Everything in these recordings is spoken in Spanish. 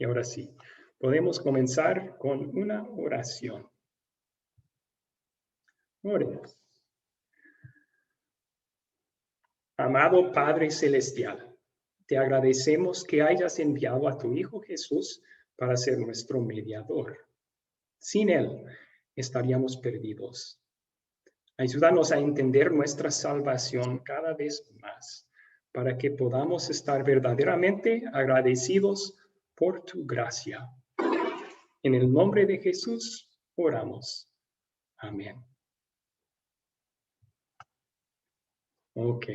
Y ahora sí, podemos comenzar con una oración. Oremos. Amado Padre Celestial, te agradecemos que hayas enviado a tu Hijo Jesús para ser nuestro mediador. Sin Él, estaríamos perdidos. Ayúdanos a entender nuestra salvación cada vez más, para que podamos estar verdaderamente agradecidos por tu gracia. En el nombre de Jesús, oramos. Amén. Ok.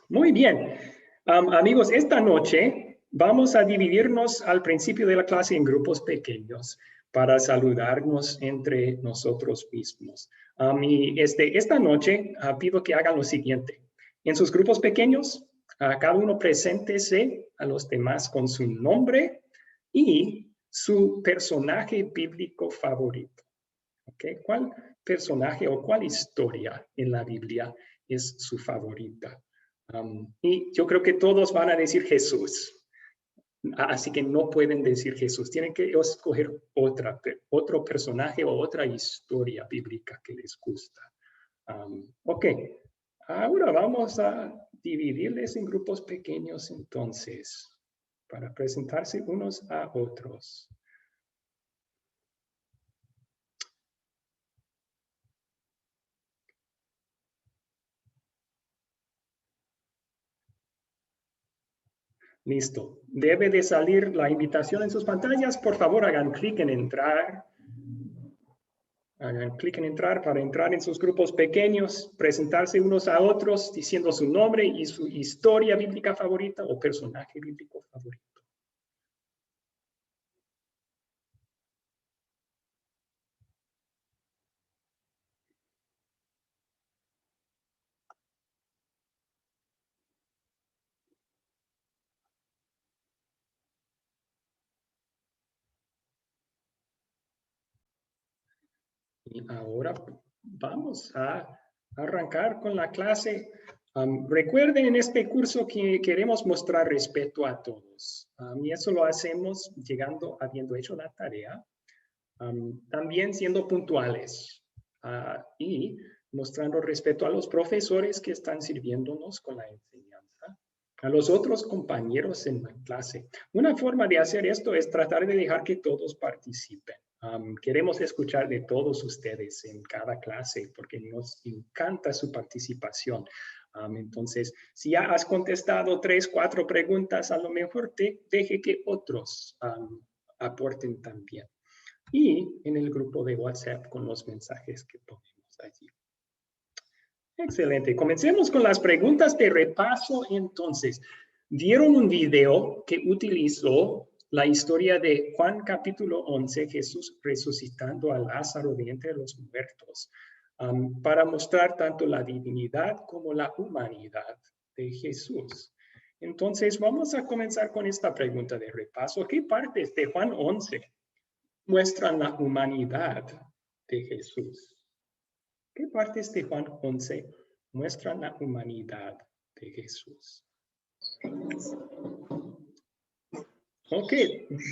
Muy bien. Amigos, esta noche vamos a dividirnos al principio de la clase en grupos pequeños para saludarnos entre nosotros mismos. Y esta noche pido que hagan lo siguiente. En sus grupos pequeños, cada uno preséntese a los demás con su nombre y su personaje bíblico favorito. ¿Okay? ¿Cuál personaje o cuál historia en la Biblia es su favorita? Y yo creo que todos van a decir Jesús. Así que no pueden decir Jesús. Tienen que escoger otro personaje o otra historia bíblica que les gusta. Ok. Ahora vamos a dividirles en grupos pequeños entonces, para presentarse unos a otros. Listo. Debe de salir la invitación en sus pantallas. Por favor, hagan clic en entrar. Hagan clic en entrar para entrar en sus grupos pequeños, presentarse unos a otros diciendo su nombre y su historia bíblica favorita o personaje bíblico favorito. Y ahora vamos a arrancar con la clase. Recuerden en este curso que queremos mostrar respeto a todos. Y eso lo hacemos habiendo hecho la tarea. También siendo puntuales y mostrando respeto a los profesores que están sirviéndonos con la enseñanza, a los otros compañeros en la clase. Una forma de hacer esto es tratar de dejar que todos participen. Queremos escuchar de todos ustedes en cada clase porque nos encanta su participación. Entonces, si ya has contestado 3, 4 preguntas, a lo mejor deje que otros aporten también. Y en el grupo de WhatsApp con los mensajes que ponemos allí. Excelente. Comencemos con las preguntas de repaso. Entonces, ¿vieron un video que utilizó la historia de Juan capítulo 11, Jesús resucitando a Lázaro de entre los muertos, para mostrar tanto la divinidad como la humanidad de Jesús? Entonces, vamos a comenzar con esta pregunta de repaso. ¿Qué partes de Juan 11 muestran la humanidad de Jesús? ¿Qué partes de Juan 11 muestran la humanidad de Jesús? Ok,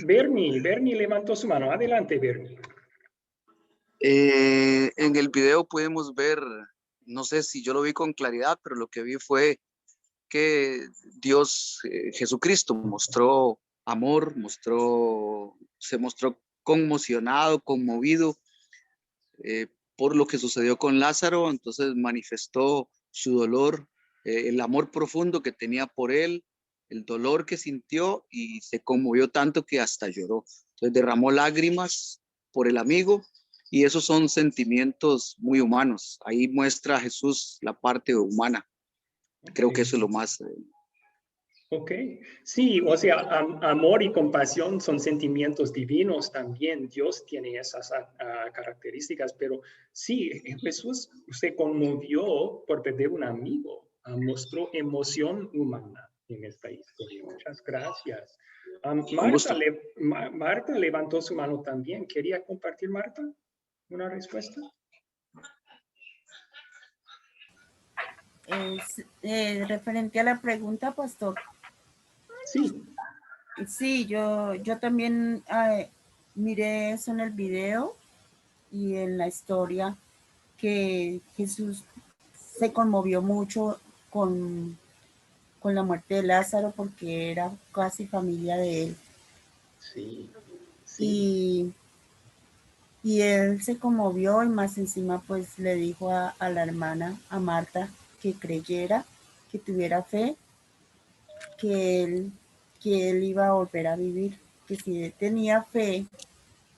Bernie levantó su mano. Adelante, Bernie. En el video podemos ver, no sé si yo lo vi con claridad, pero lo que vi fue que Dios, Jesucristo, mostró amor, se mostró conmocionado, conmovido por lo que sucedió con Lázaro. Entonces manifestó su dolor, el amor profundo que tenía por él, el dolor que sintió, y se conmovió tanto que hasta lloró. Entonces derramó lágrimas por el amigo, y esos son sentimientos muy humanos. Ahí muestra a Jesús la parte humana. Creo que eso es lo más... Ok, sí, o sea, amor y compasión son sentimientos divinos también. Dios tiene esas características, pero sí, Jesús se conmovió por perder un amigo, mostró emoción humana en esta historia. Muchas gracias. Marta levantó su mano también. ¿Quería compartir, Marta, una respuesta? Referente a la pregunta, pastor. Sí. Sí, yo también miré eso en el video y en la historia, que Jesús se conmovió mucho con, con la muerte de Lázaro porque era casi familia de él. Sí, sí. Y él se conmovió y más encima pues le dijo a la hermana, a Marta, que creyera, que tuviera fe, que él, que él iba a volver a vivir, que si él tenía fe,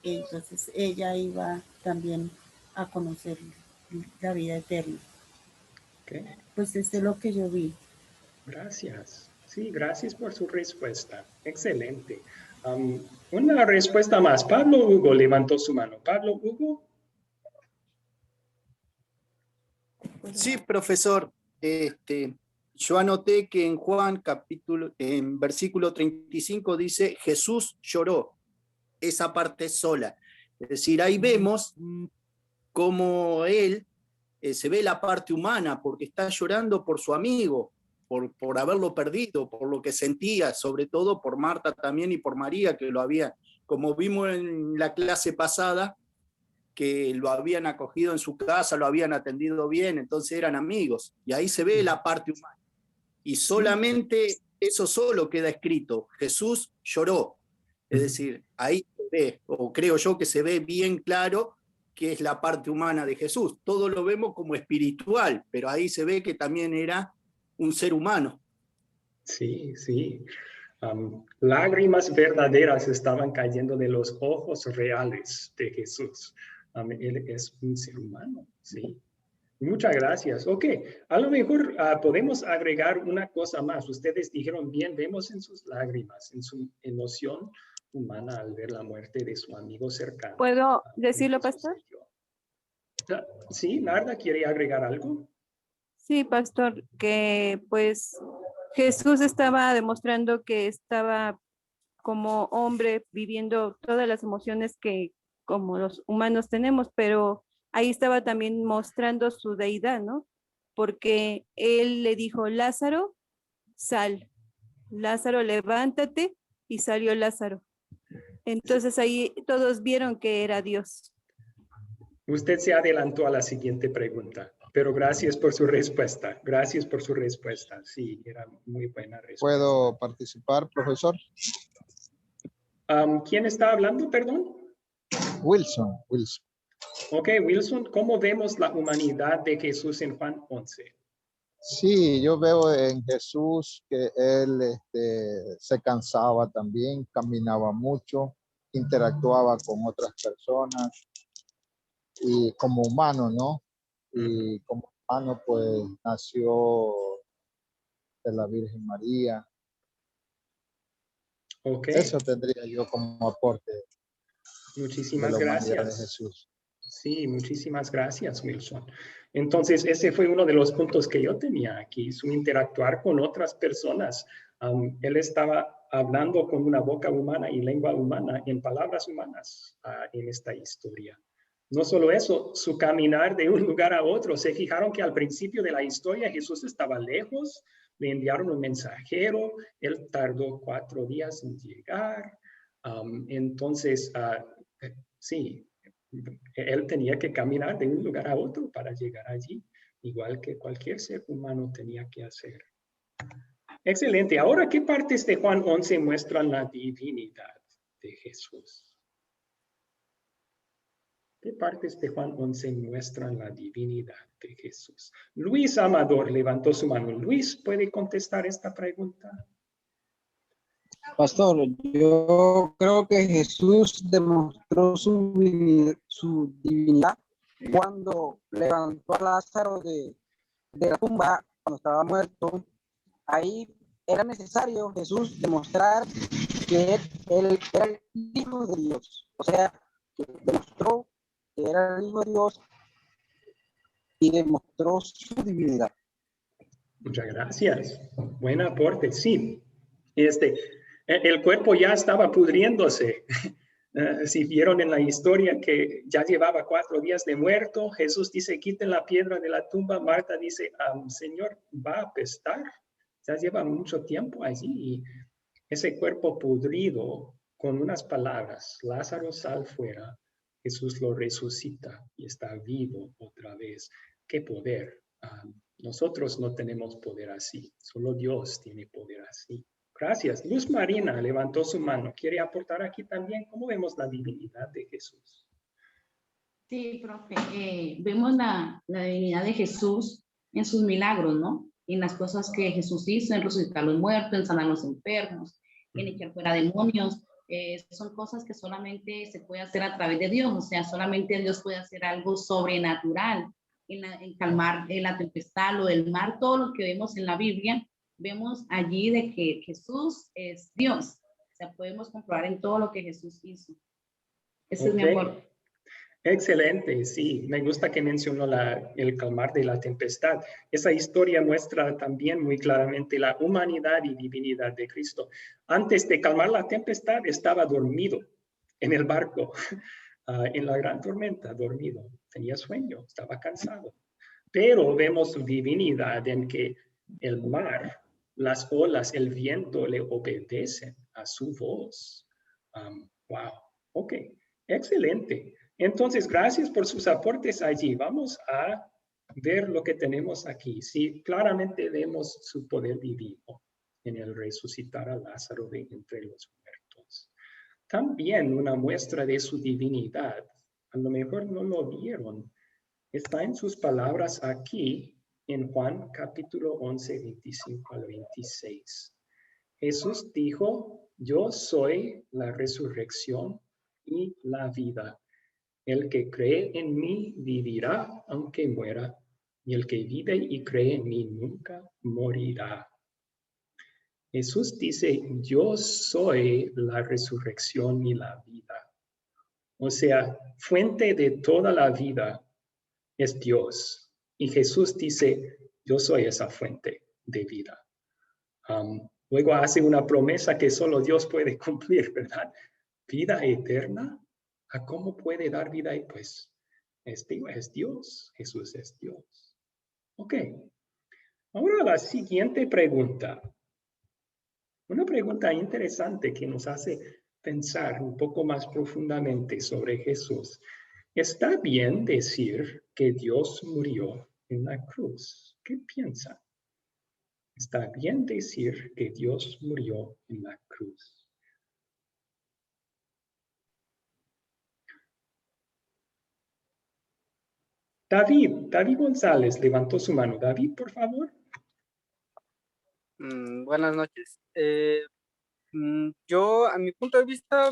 entonces ella iba también a conocer la vida eterna. Okay. Pues eso es lo que yo vi. Gracias. Sí, gracias por su respuesta. Excelente. Una respuesta más. Pablo Hugo levantó su mano. Pablo Hugo. Sí, profesor. Yo anoté que en Juan en versículo 35 dice, Jesús lloró, esa parte sola. Es decir, ahí vemos cómo él se ve la parte humana, porque está llorando por su amigo, por haberlo perdido, por lo que sentía, sobre todo por Marta también y por María, que lo había, como vimos en la clase pasada, que lo habían acogido en su casa, lo habían atendido bien, entonces eran amigos. Y ahí se ve la parte humana. Y solamente eso solo queda escrito. Jesús lloró. Es decir, ahí se ve, o creo yo que se ve bien claro que es la parte humana de Jesús. Todo lo vemos como espiritual, pero ahí se ve que también era un ser humano. Sí, sí. Lágrimas verdaderas estaban cayendo de los ojos reales de Jesús. Él es un ser humano, sí. Muchas gracias. Ok, a lo mejor podemos agregar una cosa más. Ustedes dijeron bien, vemos en sus lágrimas, en su emoción humana al ver la muerte de su amigo cercano. ¿Puedo decirlo, pastor? Sí, Narda, ¿quiere agregar algo? Sí, pastor, que pues Jesús estaba demostrando que estaba como hombre viviendo todas las emociones que como los humanos tenemos, pero ahí estaba también mostrando su deidad, ¿no? Porque él le dijo, Lázaro, sal, Lázaro, levántate, y salió Lázaro. Entonces ahí todos vieron que era Dios. Usted se adelantó a la siguiente pregunta, pero gracias por su respuesta. Gracias por su respuesta. Sí, era muy buena respuesta. ¿Puedo participar, profesor? ¿Quién está hablando, perdón? Wilson. Ok, Wilson, ¿cómo vemos la humanidad de Jesús en Juan 11? Sí, yo veo en Jesús que él se cansaba también, caminaba mucho, interactuaba con otras personas y como humano, ¿no? Y como humano pues nació de la Virgen María. Ok. Eso tendría yo como aporte. Muchísimas de la humanidad gracias. de Jesús. Sí, muchísimas gracias, Wilson. Entonces, ese fue uno de los puntos que yo tenía aquí, su interactuar con otras personas. Él estaba hablando con una boca humana y lengua humana, en palabras humanas, en esta historia. No solo eso, su caminar de un lugar a otro. Se fijaron que al principio de la historia Jesús estaba lejos, le enviaron un mensajero, él tardó 4 días en llegar. Entonces, sí, él tenía que caminar de un lugar a otro para llegar allí, igual que cualquier ser humano tenía que hacer. Excelente. Ahora, ¿qué partes de Juan 11 muestran la divinidad de Jesús? ¿Qué partes de Juan 11 muestran la divinidad de Jesús? Luis Amador levantó su mano. Luis, ¿puede contestar esta pregunta? Pastor, yo creo que Jesús demostró su divinidad cuando levantó a Lázaro de la tumba, cuando estaba muerto. Ahí era necesario Jesús demostrar que él era el Hijo de Dios. O sea, que demostró que era el Hijo de Dios y demostró su divinidad. Muchas gracias. Buen aporte. Sí, el cuerpo ya estaba pudriéndose. Si vieron en la historia que ya llevaba 4 días de muerto, Jesús dice, quiten la piedra de la tumba. Marta dice, Señor, va a apestar. Ya lleva mucho tiempo allí. Y ese cuerpo pudrido, con unas palabras, Lázaro sal fuera, Jesús lo resucita y está vivo otra vez. ¡Qué poder! Nosotros no tenemos poder así, solo Dios tiene poder así. Gracias. Luz Marina levantó su mano. ¿Quiere aportar aquí también? ¿Cómo vemos la divinidad de Jesús? Sí, profe. Vemos la divinidad de Jesús en sus milagros, ¿no? En las cosas que Jesús hizo, en resucitar a los muertos, en sanar a los enfermos, en echar fuera demonios. Son cosas que solamente se puede hacer a través de Dios, o sea, solamente Dios puede hacer algo sobrenatural en calmar la tempestad, lo del mar, todo lo que vemos en la Biblia, vemos allí de que Jesús es Dios. O sea, podemos comprobar en todo lo que Jesús hizo. Ese es mi amor. Excelente, sí. Me gusta que mencionó el calmar de la tempestad. Esa historia muestra también muy claramente la humanidad y divinidad de Cristo. Antes de calmar la tempestad, estaba dormido en el barco, en la gran tormenta, dormido. Tenía sueño, estaba cansado. Pero vemos su divinidad en que el mar, las olas, el viento le obedecen a su voz. Wow, ok, excelente. Entonces, gracias por sus aportes allí. Vamos a ver lo que tenemos aquí. Sí, claramente vemos su poder divino en el resucitar a Lázaro de entre los muertos. También una muestra de su divinidad, a lo mejor no lo vieron, está en sus palabras aquí en Juan capítulo 11, 25 al 26. Jesús dijo, yo soy la resurrección y la vida. El que cree en mí vivirá aunque muera, y el que vive y cree en mí nunca morirá. Jesús dice, yo soy la resurrección y la vida. O sea, fuente de toda la vida es Dios. Y Jesús dice, yo soy esa fuente de vida. Luego hace una promesa que solo Dios puede cumplir, ¿verdad? Vida eterna. ¿A cómo puede dar vida? Pues es Dios. Jesús es Dios. Ok. Ahora la siguiente pregunta. Una pregunta interesante que nos hace pensar un poco más profundamente sobre Jesús. ¿Está bien decir que Dios murió en la cruz? ¿Qué piensan? ¿Está bien decir que Dios murió en la cruz? David González levantó su mano. David, por favor. Buenas noches. Yo, a mi punto de vista,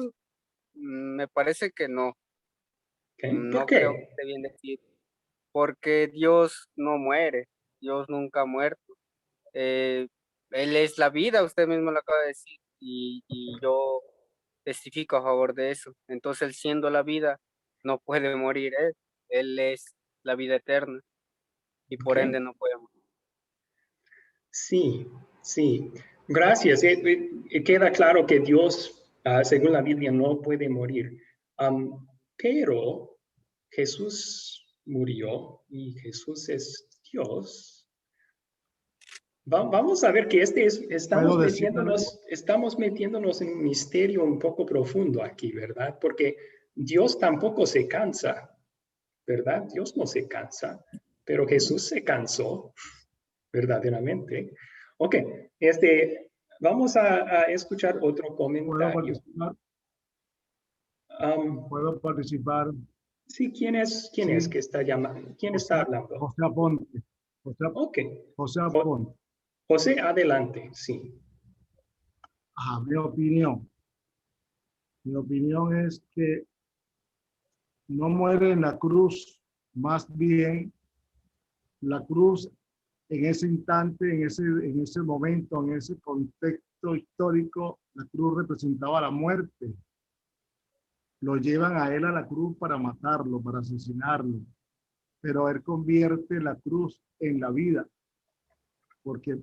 me parece que no. Okay. No ¿Por qué? creo que esté bien decir, porque Dios no muere, Dios nunca ha muerto. Él es la vida, usted mismo lo acaba de decir, y yo testifico a favor de eso. Entonces, él siendo la vida, no puede morir él es la vida eterna, y por ende no puede morir. Sí, sí. Gracias. Queda claro que Dios, según la Biblia, no puede morir. Pero Jesús murió y Jesús es Dios. Vamos a ver que estamos metiéndonos en un misterio un poco profundo aquí, ¿verdad? Porque Dios tampoco se cansa, ¿verdad? Dios no se cansa, pero Jesús se cansó, verdaderamente. Ok, vamos a escuchar otro comentario. ¿Puedo participar? Sí, ¿quién es que está llamando? ¿Quién está hablando? José Aponte. José Aponte. José, adelante, sí. Mi opinión es que no muere en la cruz, más bien la cruz en ese instante, en ese momento, en ese contexto histórico, la cruz representaba la muerte. Lo llevan a él a la cruz para matarlo, para asesinarlo, pero él convierte la cruz en la vida. Porque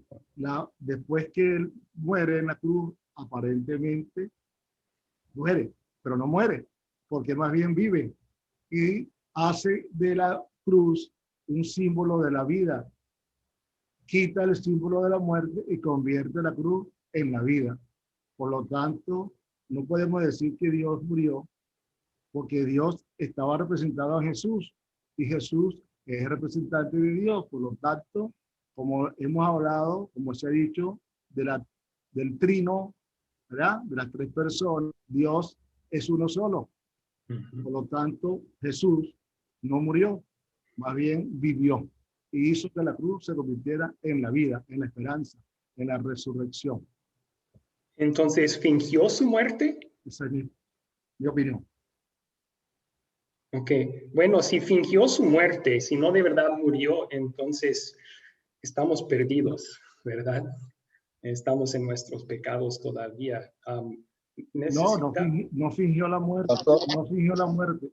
después que él muere en la cruz, aparentemente muere, pero no muere, porque más bien vive y hace de la cruz un símbolo de la vida. Quita el símbolo de la muerte y convierte la cruz en la vida. Por lo tanto, no podemos decir que Dios murió, porque Dios estaba representado en Jesús y Jesús es representante de Dios. Por lo tanto, como hemos hablado, como se ha dicho, del trino, ¿verdad? De las tres personas, Dios es uno solo. Por lo tanto, Jesús no murió, más bien vivió y hizo que la cruz se convirtiera en la vida, en la esperanza, en la resurrección. Entonces, ¿fingió su muerte? Esa es mi opinión. Ok, bueno, si fingió su muerte, si no de verdad murió, entonces estamos perdidos, ¿verdad? Estamos en nuestros pecados todavía. No fingió la muerte. No fingió la muerte.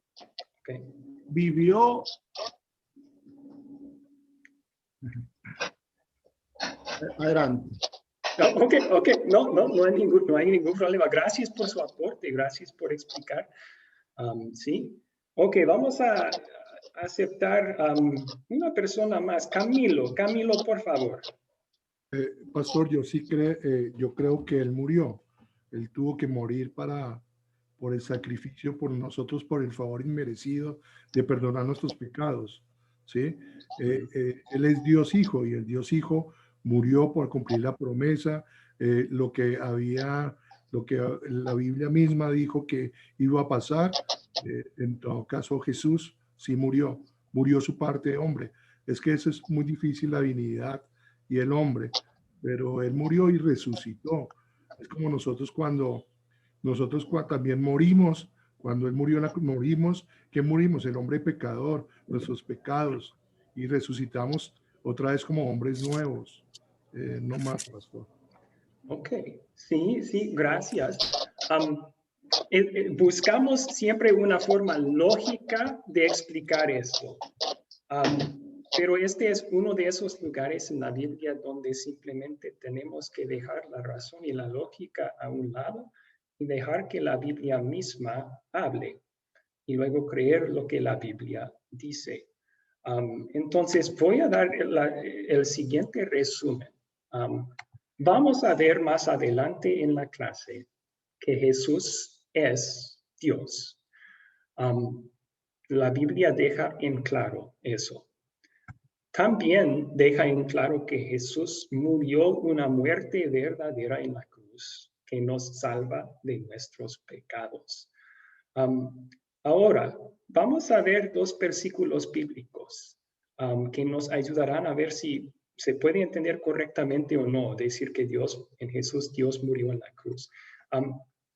Okay. Vivió. Adelante. Ok, no hay ningún problema. Gracias por su aporte, gracias por explicar. Sí, ok, vamos a aceptar una persona más. Camilo, por favor. Pastor, yo creo que él murió. Él tuvo que morir por el sacrificio por nosotros, por el favor inmerecido de perdonar nuestros pecados. ¿Sí? Él es Dios Hijo y el Dios Hijo murió por cumplir la promesa, lo que la Biblia misma dijo que iba a pasar. En todo caso, Jesús sí murió su parte de hombre. Es que eso es muy difícil, la divinidad y el hombre, pero él murió y resucitó. Es como nosotros cuando también morimos, cuando él murió, morimos. ¿Qué morimos? El hombre pecador, nuestros pecados, y resucitamos otra vez como hombres nuevos. No más, pastor. Ok, sí, gracias. Buscamos siempre una forma lógica de explicar esto. Pero este es uno de esos lugares en la Biblia donde simplemente tenemos que dejar la razón y la lógica a un lado y dejar que la Biblia misma hable y luego creer lo que la Biblia dice. Entonces voy a dar el siguiente resumen. Vamos a ver más adelante en la clase que Jesús es Dios. La Biblia deja en claro eso. También deja en claro que Jesús murió una muerte verdadera en la cruz, que nos salva de nuestros pecados. Ahora, vamos a ver dos versículos bíblicos que nos ayudarán a ver si se puede entender correctamente o no, decir que en Jesús, Dios murió en la cruz.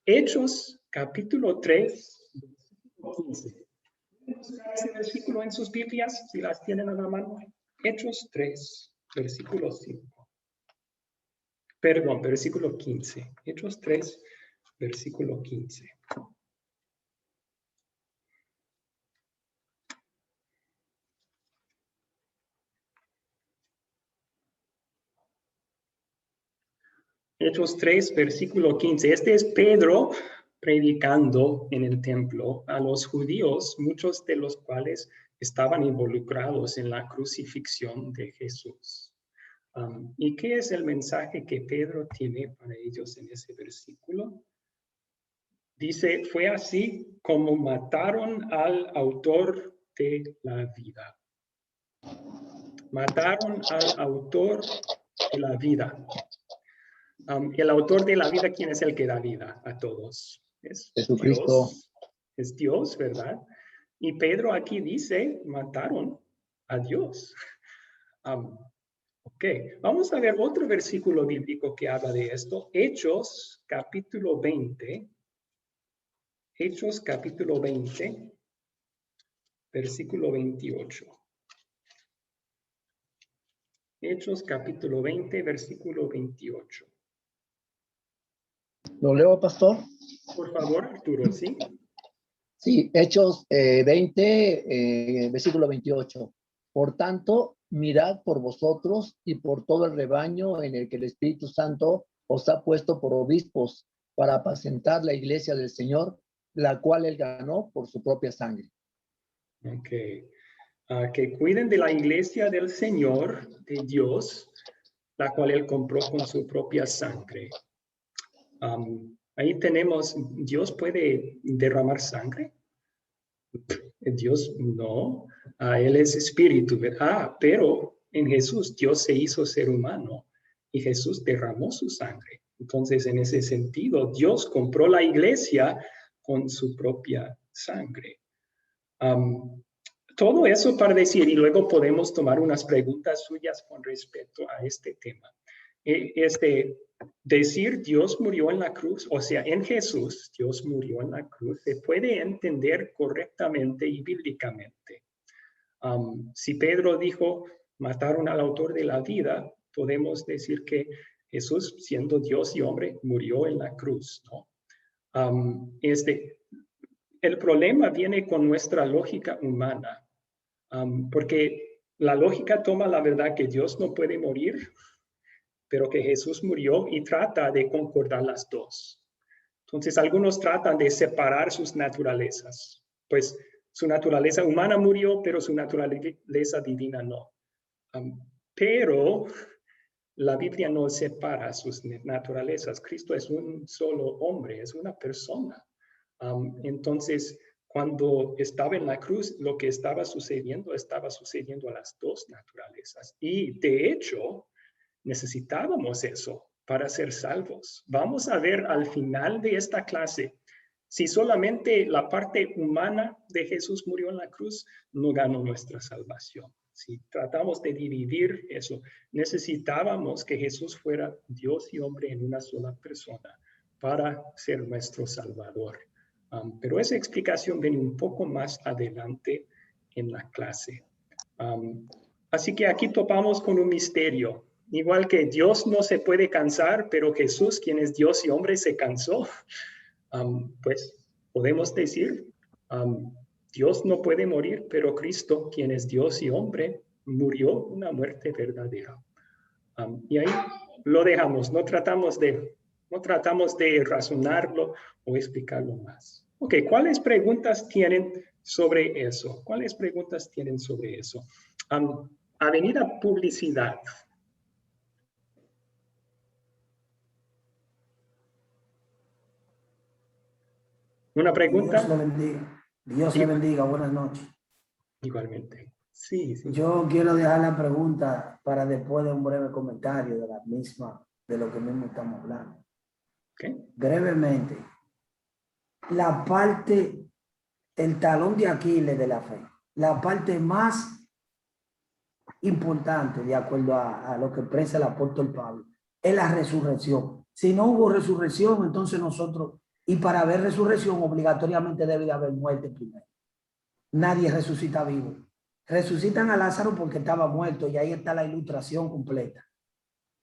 Hechos, capítulo 3, versículo 15. ¿Pueden buscar ese versículo en sus Biblias, si las tienen a la mano? Hechos 3, versículo 5. Perdón, versículo 15. Hechos 3, versículo 15. Hechos 3, versículo 15. Este es Pedro predicando en el templo a los judíos, muchos de los cuales estaban involucrados en la crucifixión de Jesús. ¿Y qué es el mensaje que Pedro tiene para ellos en ese versículo? Dice, fue así como mataron al autor de la vida. Mataron al autor de la vida. El autor de la vida, ¿quién es el que da vida a todos? Es Jesucristo. Dios, es Dios, ¿verdad? Y Pedro aquí dice, mataron a Dios. Ok, vamos a ver otro versículo bíblico que habla de esto. Hechos, capítulo 20. Hechos, capítulo 20, versículo 28. Hechos, capítulo 20, versículo 28. ¿Lo leo, pastor? Por favor, Arturo, ¿sí? Sí, Hechos 20, versículo 28. Por tanto, mirad por vosotros y por todo el rebaño en el que el Espíritu Santo os ha puesto por obispos para apacentar la iglesia del Señor, la cual él ganó por su propia sangre. Ok. Que cuiden de la iglesia del Señor, de Dios, la cual él compró con su propia sangre. Ahí tenemos, ¿Dios puede derramar sangre? Dios no. Él es espíritu, ¿verdad? Pero en Jesús Dios se hizo ser humano y Jesús derramó su sangre. Entonces, en ese sentido, Dios compró la iglesia con su propia sangre. Todo eso para decir, y luego podemos tomar unas preguntas suyas con respecto a este tema. Decir Dios murió en la cruz, o sea, en Jesús, Dios murió en la cruz, se puede entender correctamente y bíblicamente. Si Pedro dijo, mataron al autor de la vida, podemos decir que Jesús, siendo Dios y hombre, murió en la cruz, ¿no? El problema viene con nuestra lógica humana, porque la lógica toma la verdad que Dios no puede morir, pero que Jesús murió y trata de concordar las dos. Entonces, algunos tratan de separar sus naturalezas. Pues su naturaleza humana murió, pero su naturaleza divina no. Pero la Biblia no separa sus naturalezas. Cristo es un solo hombre, es una persona. Entonces, cuando estaba en la cruz, lo que estaba sucediendo a las dos naturalezas. Y de hecho, necesitábamos eso para ser salvos. Vamos a ver al final de esta clase, si solamente la parte humana de Jesús murió en la cruz, no ganó nuestra salvación. Si tratamos de dividir eso, necesitábamos que Jesús fuera Dios y hombre en una sola persona para ser nuestro Salvador. Pero esa explicación viene un poco más adelante en la clase. Así que aquí topamos con un misterio. Igual que Dios no se puede cansar, pero Jesús, quien es Dios y hombre, se cansó. Pues podemos decir, Dios no puede morir, pero Cristo, quien es Dios y hombre, murió una muerte verdadera. Y ahí lo dejamos, no tratamos de razonarlo o explicarlo más. Ok, ¿cuáles preguntas tienen sobre eso? ¿Cuáles preguntas tienen sobre eso? Avenida Publicidad. ¿Una pregunta? Dios le bendiga. Dios le bendiga. Buenas noches. Igualmente. Sí, sí. Yo quiero dejar la pregunta para después de un breve comentario de la misma, de lo que mismo estamos hablando. Okay. Brevemente, la parte, el talón de Aquiles de la fe, la parte más importante, de acuerdo a lo que expresa el apóstol Pablo, es la resurrección. Si no hubo resurrección, entonces nosotros, y para haber resurrección, obligatoriamente debe de haber muerte primero. Nadie resucita vivo. Resucitan a Lázaro porque estaba muerto y ahí está la ilustración completa.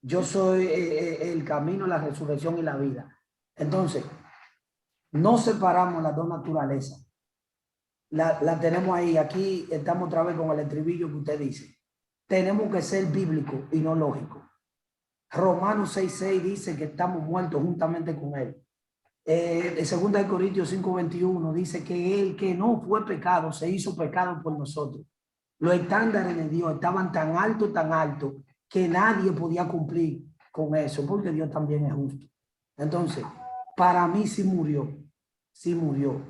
Yo soy el camino, la resurrección y la vida. Entonces, no separamos las dos naturalezas. La tenemos ahí. Aquí estamos otra vez con el estribillo que usted dice. Tenemos que ser bíblicos y no lógicos. Romanos 6:6 dice que estamos muertos juntamente con él. 2 Corintios 5:21 dice que el que no fue pecado se hizo pecado por nosotros. Los estándares de Dios estaban tan altos, que nadie podía cumplir con eso, porque Dios también es justo. Entonces, para mí sí murió.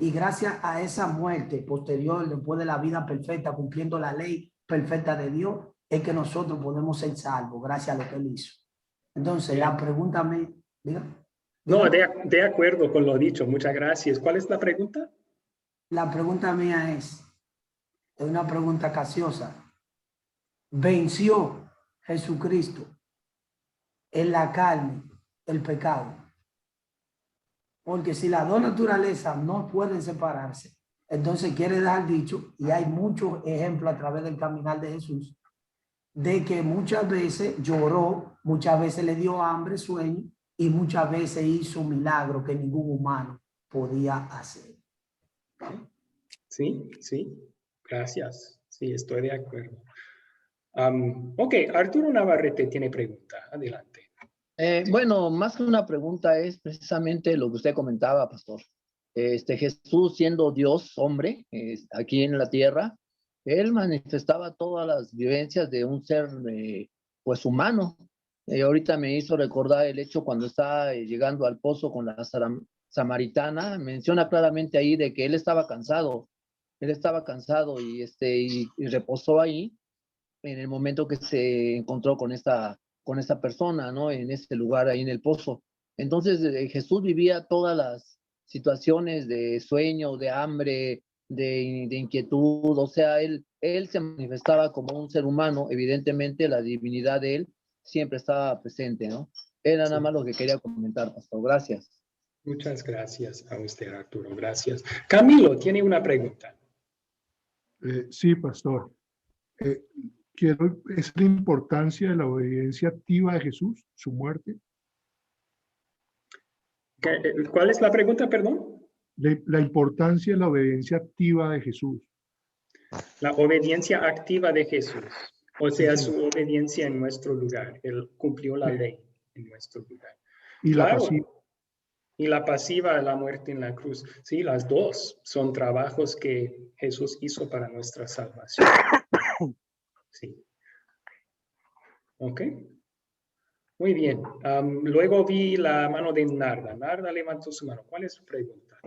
Y gracias a esa muerte posterior, después de la vida perfecta, cumpliendo la ley perfecta de Dios, es que nosotros podemos ser salvos, gracias a lo que Él hizo. Entonces, la pregunta me... ¿diga? No, de acuerdo con lo dicho. Muchas gracias. ¿Cuál es la pregunta? La pregunta mía es una pregunta capciosa. ¿Venció Jesucristo en la carne el pecado? Porque si las dos naturalezas no pueden separarse, entonces quiere dejar dicho, y hay muchos ejemplos a través del caminar de Jesús, de que muchas veces lloró, muchas veces le dio hambre, sueño, y muchas veces hizo milagros que ningún humano podía hacer. Sí, sí. Gracias. Sí, estoy de acuerdo. Ok, Arturo Navarrete tiene pregunta. Adelante. Bueno, más que una pregunta es precisamente lo que usted comentaba, pastor. Jesús siendo Dios, hombre, aquí en la tierra, él manifestaba todas las vivencias de un ser pues humano. Ahorita me hizo recordar el hecho cuando está llegando al pozo con la samaritana, menciona claramente ahí de que él estaba cansado y reposó ahí en el momento que se encontró con esta persona, ¿no? En ese lugar ahí en el pozo. Entonces Jesús vivía todas las situaciones de sueño, de hambre, de inquietud, o sea, él se manifestaba como un ser humano, evidentemente la divinidad de él siempre estaba presente, ¿no? Era nada más lo que quería comentar, pastor. Gracias. Muchas gracias a usted, Arturo. Gracias. Camilo, tiene una pregunta. Sí, pastor. Es la importancia de la obediencia activa de Jesús, su muerte. ¿Cuál es la pregunta, perdón? La importancia de la obediencia activa de Jesús. La obediencia activa de Jesús. O sea, Sí, su obediencia en nuestro lugar. Él cumplió la ley en nuestro lugar. Y claro. la pasiva. Y la pasiva, la muerte en la cruz. Sí, las dos son trabajos que Jesús hizo para nuestra salvación. Sí. Ok. Muy bien. Luego vi la mano de Narda. Narda levantó su mano. ¿Cuál es su pregunta?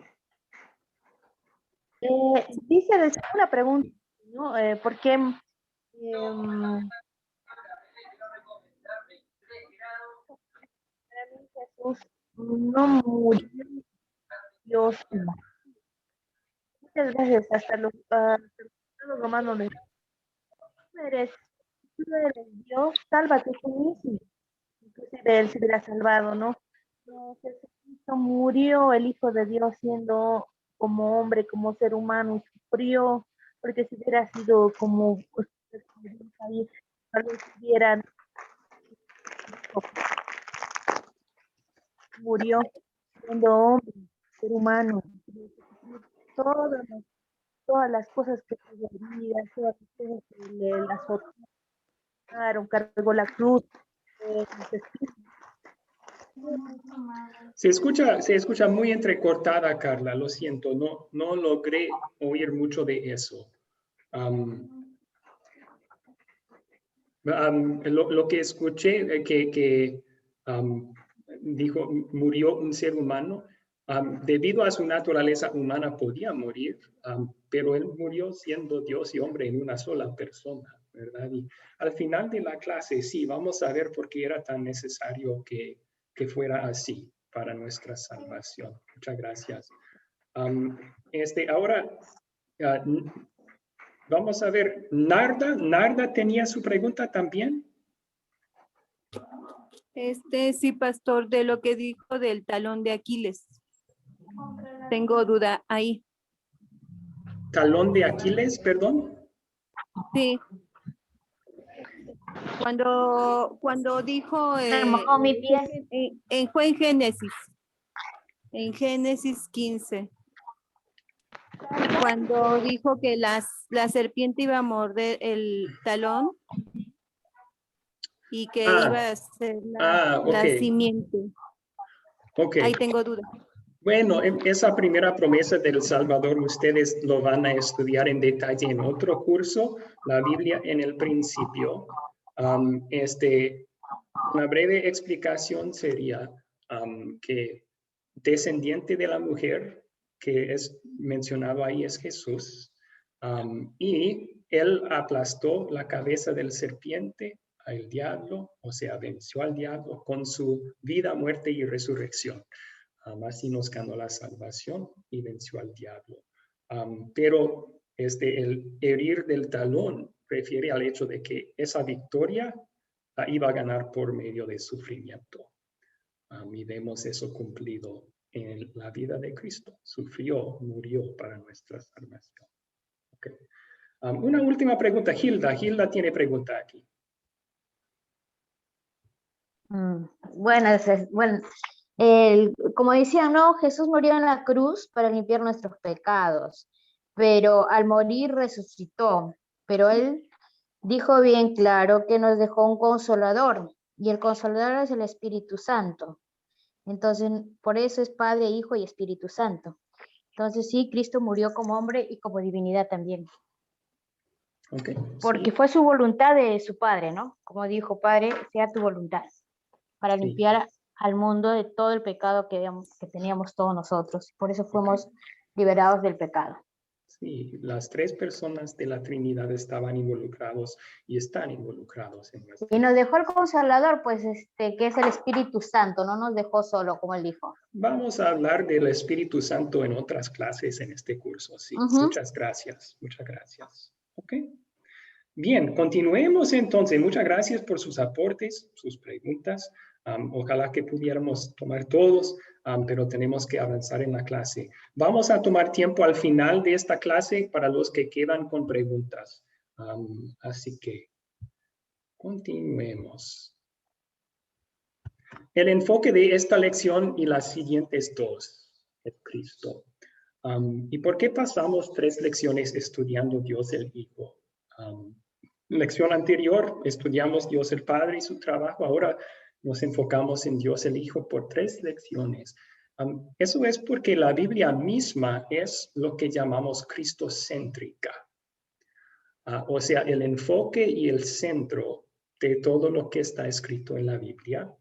Dice una pregunta, ¿no? ¿Por qué Jesús no murió? Dios. Muchas gracias. Hasta los romanos le tú eres Dios, sálvate tú mismo. Inclusive él se hubiera salvado, ¿no? No, Jesucristo murió, el Hijo de Dios, siendo como hombre, como ser humano, y sufrió, porque si hubiera sido como ustedes ahí, tal vez hubieran murió siendo hombre, ser humano, todas las cosas que tuvo vida, todas las cosas que le azotaron, cargó la cruz. Se escucha muy entrecortada, Carla, lo siento, no logré oír mucho de eso. Lo que escuché, que dijo, murió un ser humano, debido a su naturaleza humana podía morir, pero él murió siendo Dios y hombre en una sola persona, ¿verdad? Y al final de la clase, sí, vamos a ver por qué era tan necesario que fuera así para nuestra salvación. Muchas gracias. Ahora, vamos a ver, Narda tenía su pregunta también. Sí, pastor, de lo que dijo del talón de Aquiles. Tengo duda ahí. ¿Talón de Aquiles, perdón? Sí. Cuando dijo fue en Génesis. En Génesis 15. Cuando dijo que la serpiente iba a morder el talón y que iba a ser la simiente. Okay. Ahí tengo duda. Bueno, esa primera promesa del Salvador, ustedes lo van a estudiar en detalle en otro curso, la Biblia en el principio. Una breve explicación sería que descendiente de la mujer, que es mencionado ahí, es Jesús, y él aplastó la cabeza del serpiente al diablo, o sea, venció al diablo con su vida, muerte y resurrección. Así nos ganó la salvación y venció al diablo. Pero el herir del talón refiere al hecho de que esa victoria la iba a ganar por medio de sufrimiento. Y vemos eso cumplido en la vida de Cristo. Sufrió, murió para nuestra salvación. Okay. Una última pregunta. Hilda tiene pregunta aquí. Bueno, como decían, ¿no? Jesús murió en la cruz para limpiar nuestros pecados, pero al morir resucitó. Pero él dijo bien claro que nos dejó un consolador, y el consolador es el Espíritu Santo. Entonces, por eso es Padre, Hijo y Espíritu Santo. Entonces, sí, Cristo murió como hombre y como divinidad también. Okay. Porque fue su voluntad de su Padre, ¿no? Como dijo, Padre, sea tu voluntad. para Sí. limpiar al mundo de todo el pecado que teníamos todos nosotros. Por eso fuimos liberados del pecado. Sí, las tres personas de la Trinidad estaban involucrados y están involucrados en nuestra. Y nos dejó el Consolador, pues, que es el Espíritu Santo, no nos dejó solo, como él dijo. Vamos a hablar del Espíritu Santo en otras clases en este curso, sí. Muchas gracias, muchas gracias. Ok. Bien, continuemos entonces. Muchas gracias por sus aportes, sus preguntas. Ojalá que pudiéramos tomar todos, pero tenemos que avanzar en la clase. Vamos a tomar tiempo al final de esta clase para los que quedan con preguntas. Así que continuemos. El enfoque de esta lección y las siguientes dos es Cristo. ¿Y por qué pasamos 3 lecciones estudiando Dios el Hijo? Lección anterior estudiamos Dios el Padre y su trabajo. Ahora nos enfocamos en Dios el Hijo por 3 lecciones. Eso es porque la Biblia misma es lo que llamamos cristocéntrica. O sea, el enfoque y el centro de todo lo que está escrito en la Biblia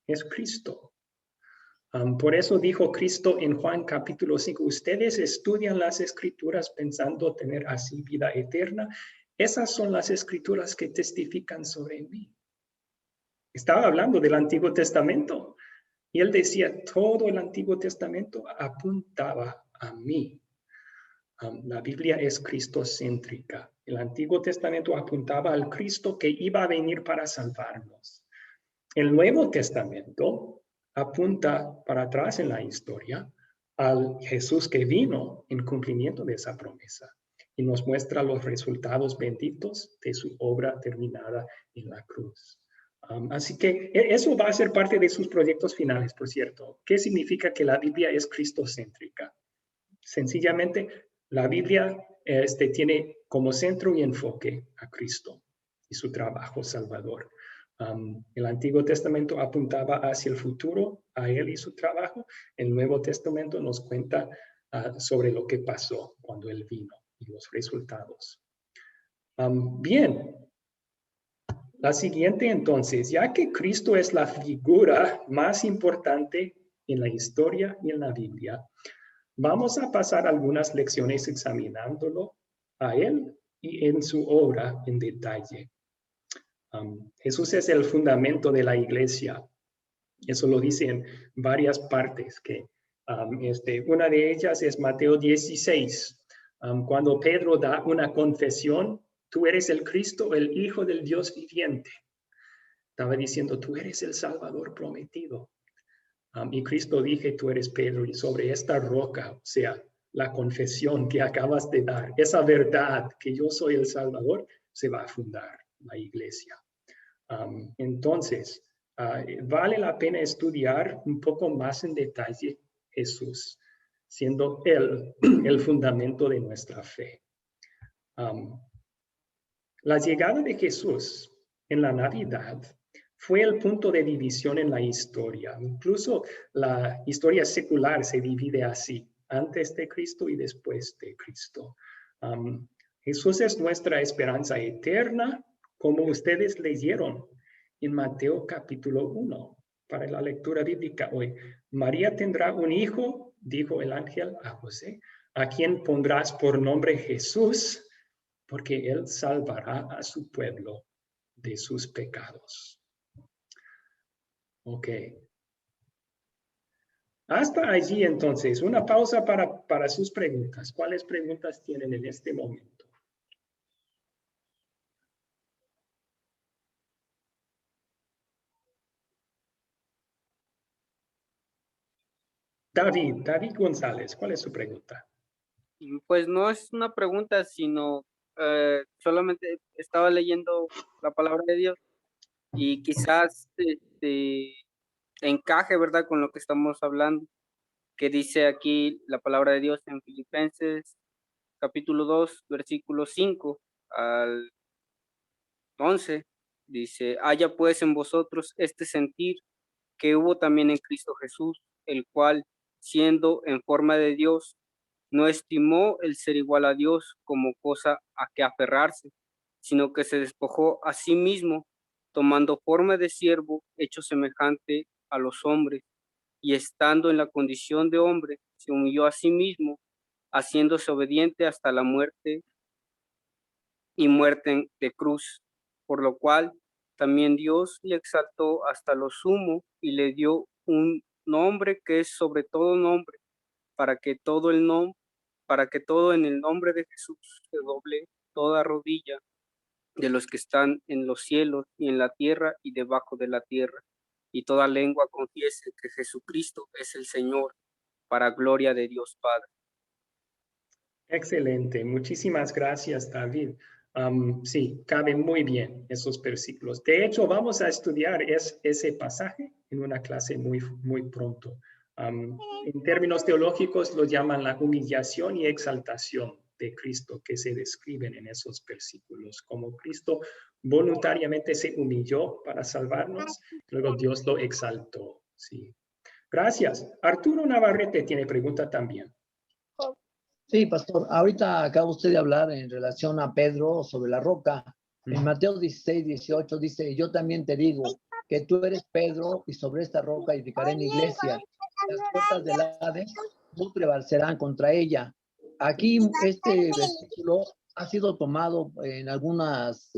es Cristo. Por eso dijo Cristo en Juan capítulo 5, ustedes estudian las escrituras pensando tener así vida eterna. Esas son las escrituras que testifican sobre mí. Estaba hablando del Antiguo Testamento y él decía, todo el Antiguo Testamento apuntaba a mí. La Biblia es cristocéntrica. El Antiguo Testamento apuntaba al Cristo que iba a venir para salvarnos. El Nuevo Testamento apunta para atrás en la historia al Jesús que vino en cumplimiento de esa promesa y nos muestra los resultados benditos de su obra terminada en la cruz. Así que eso va a ser parte de sus proyectos finales, por cierto. ¿Qué significa que la Biblia es cristocéntrica? Sencillamente, la Biblia tiene como centro y enfoque a Cristo y su trabajo salvador. El Antiguo Testamento apuntaba hacia el futuro, a Él y su trabajo. El Nuevo Testamento nos cuenta sobre lo que pasó cuando Él vino y los resultados. Bien, la siguiente entonces, ya que Cristo es la figura más importante en la historia y en la Biblia, vamos a pasar algunas lecciones examinándolo a Él y en su obra en detalle. Jesús es el fundamento de la iglesia. Eso lo dice en varias partes. Una de ellas es Mateo 16. Cuando Pedro da una confesión, tú eres el Cristo, el Hijo del Dios viviente. Estaba diciendo, tú eres el Salvador prometido. Y Cristo dije, tú eres Pedro, y sobre esta roca, o sea, la confesión que acabas de dar, esa verdad que yo soy el Salvador, se va a fundar la iglesia. Entonces, vale la pena estudiar un poco más en detalle Jesús, siendo Él el fundamento de nuestra fe. La llegada de Jesús en la Navidad fue el punto de división en la historia. Incluso la historia secular se divide así, antes de Cristo y después de Cristo. Jesús es nuestra esperanza eterna, como ustedes leyeron en Mateo capítulo 1, para la lectura bíblica hoy. María tendrá un hijo, dijo el ángel a José, a quien pondrás por nombre Jesús, porque él salvará a su pueblo de sus pecados. Ok. Hasta allí entonces, una pausa para sus preguntas. ¿Cuáles preguntas tienen en este momento? David González, ¿cuál es su pregunta? Pues no es una pregunta, sino solamente estaba leyendo la palabra de Dios y quizás encaje, ¿verdad?, con lo que estamos hablando, que dice aquí la palabra de Dios en Filipenses capítulo 2, versículo 5 al 11, dice, haya pues en vosotros este sentir que hubo también en Cristo Jesús, el cual, siendo en forma de Dios, no estimó el ser igual a Dios como cosa a que aferrarse, sino que se despojó a sí mismo, tomando forma de siervo, hecho semejante a los hombres, y estando en la condición de hombre, se humilló a sí mismo, haciéndose obediente hasta la muerte y muerte de cruz, por lo cual también Dios le exaltó hasta lo sumo y le dio un nombre que es sobre todo nombre, para que todo en el nombre de Jesús se doble toda rodilla de los que están en los cielos y en la tierra y debajo de la tierra, y toda lengua confiese que Jesucristo es el Señor, para gloria de Dios Padre. Excelente, muchísimas gracias, David. Sí, caben muy bien esos versículos. De hecho, vamos a estudiar ese pasaje en una clase muy pronto. En términos teológicos lo llaman la humillación y exaltación de Cristo que se describen en esos versículos. Como Cristo voluntariamente se humilló para salvarnos, luego Dios lo exaltó. Sí. Gracias. Arturo Navarrete tiene pregunta también. Sí, pastor, ahorita acaba usted de hablar en relación a Pedro sobre la roca. En Mateo 16, 18 dice, yo también te digo que tú eres Pedro y sobre esta roca edificaré mi iglesia. Las puertas del Hades no prevalecerán contra ella. Aquí este versículo ha sido tomado en algunas,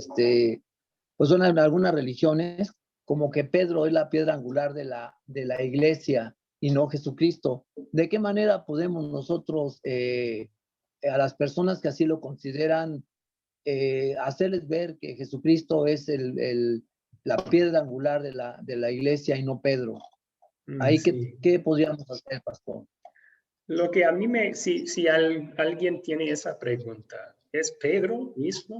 pues en algunas religiones como que Pedro es la piedra angular de la iglesia y no Jesucristo. ¿De qué manera podemos nosotros a las personas que así lo consideran hacerles ver que Jesucristo es la piedra angular de la iglesia y no Pedro? Ahí, Sí. ¿qué podríamos hacer, pastor? Lo que a mí si alguien tiene esa pregunta, ¿es Pedro mismo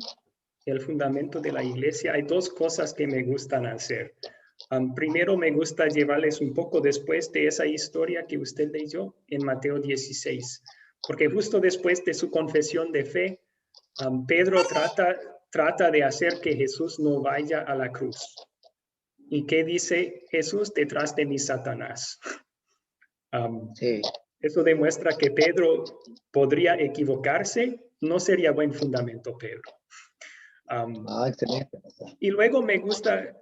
el fundamento de la iglesia? Hay dos cosas que me gustan hacer. Primero, me gusta llevarles un poco después de esa historia que usted leyó en Mateo 16, porque justo después de su confesión de fe, Pedro trata de hacer que Jesús no vaya a la cruz. ¿Y qué dice Jesús? Detrás de mí, Satanás. Sí. Eso demuestra que Pedro podría equivocarse, no sería buen fundamento, Pedro. Excelente. Y luego me gusta,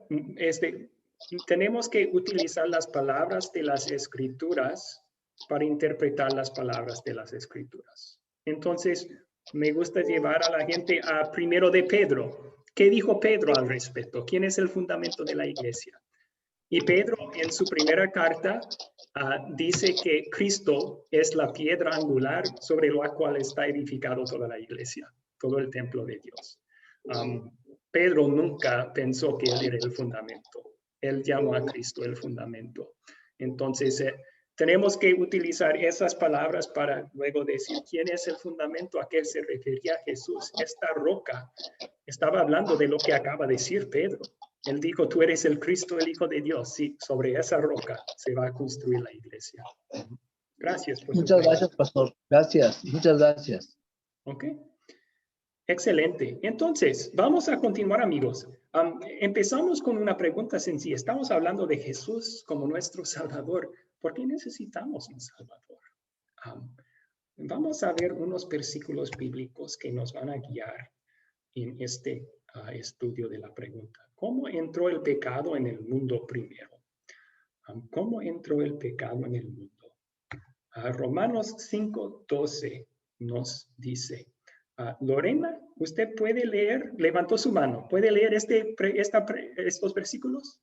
tenemos que utilizar las palabras de las Escrituras para interpretar las palabras de las Escrituras. Entonces, me gusta llevar a la gente a primero de Pedro. ¿Qué dijo Pedro al respecto? ¿Quién es el fundamento de la iglesia? Y Pedro, en su primera carta, dice que Cristo es la piedra angular sobre la cual está edificado toda la iglesia, todo el templo de Dios. Pedro nunca pensó que él era el fundamento. Él llamó a Cristo el fundamento. Entonces, tenemos que utilizar esas palabras para luego decir quién es el fundamento a que se refería Jesús. Esta roca estaba hablando de lo que acaba de decir Pedro. Él dijo, tú eres el Cristo, el Hijo de Dios. Sí, sobre esa roca se va a construir la iglesia. Gracias. Muchas gracias, pastor. Gracias. Muchas gracias. Ok. Excelente. Entonces, vamos a continuar, amigos. Empezamos con una pregunta sencilla. Estamos hablando de Jesús como nuestro Salvador. ¿Por qué necesitamos un Salvador? Vamos a ver unos versículos bíblicos que nos van a guiar en este estudio de la pregunta. ¿Cómo entró el pecado en el mundo primero? ¿Cómo entró el pecado en el mundo? Romanos 5:12 nos dice, Lorena, ¿usted puede leer? Levantó su mano. ¿Puede leer estos versículos?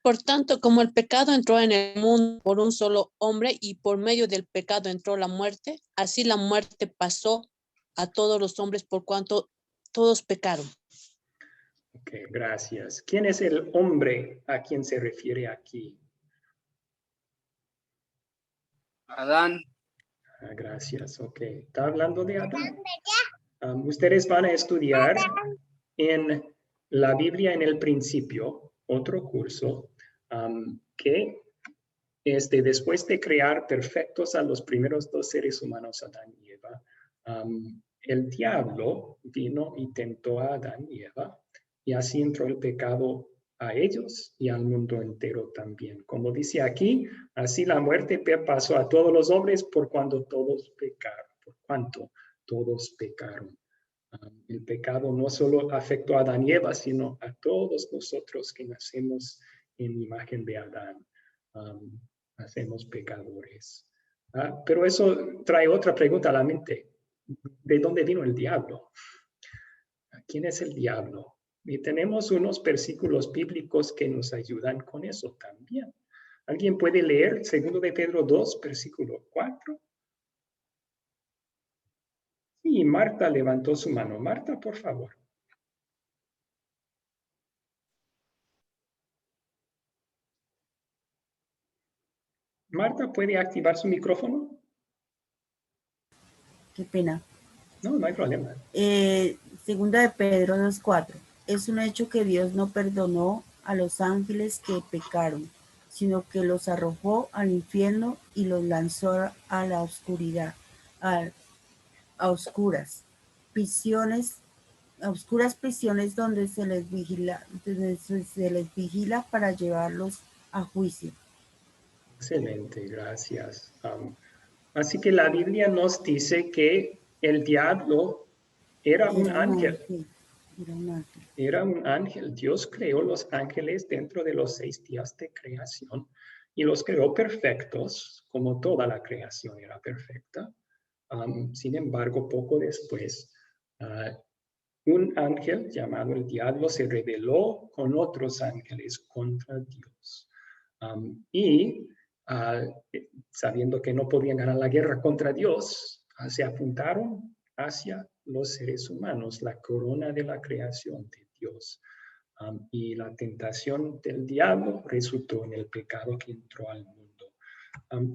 Por tanto, como el pecado entró en el mundo por un solo hombre y por medio del pecado entró la muerte, así la muerte pasó a todos los hombres por cuanto todos pecaron. Ok, gracias. ¿Quién es el hombre a quien se refiere aquí? Adán. Gracias, ok. Está hablando de Adán. Ustedes van a estudiar en la Biblia en el principio, otro curso, que después de crear perfectos a los primeros dos seres humanos, Adán y Eva, el diablo vino y tentó a Adán y Eva, y así entró el pecado a ellos y al mundo entero también. Como dice aquí, así la muerte pasó a todos los hombres por cuanto todos pecaron. El pecado no solo afectó a Adán y Eva, sino a todos nosotros que nacemos en imagen de Adán. Hacemos pecadores. Pero eso trae otra pregunta a la mente. ¿De dónde vino el diablo? ¿Quién es el diablo? Y tenemos unos versículos bíblicos que nos ayudan con eso también. ¿Alguien puede leer 2 de Pedro 2, versículo 4? Sí, Marta levantó su mano. Marta, por favor. Marta, ¿puede activar su micrófono? Qué pena. No, no hay problema. Segunda de Pedro 2:4. Es un hecho que Dios no perdonó a los ángeles que pecaron, sino que los arrojó al infierno y los lanzó a la oscuridad, a oscuras prisiones donde se les vigila para llevarlos a juicio. Excelente, gracias. Así que la Biblia nos dice que el diablo era un ángel. Era un ángel. Dios creó los ángeles dentro de los 6 días de creación y los creó perfectos, como toda la creación era perfecta. Sin embargo, poco después, un ángel llamado el diablo se rebeló con otros ángeles contra Dios. Sabiendo que no podían ganar la guerra contra Dios, se apuntaron hacia los seres humanos, la corona de la creación de Dios. Y la tentación del diablo resultó en el pecado que entró al mundo.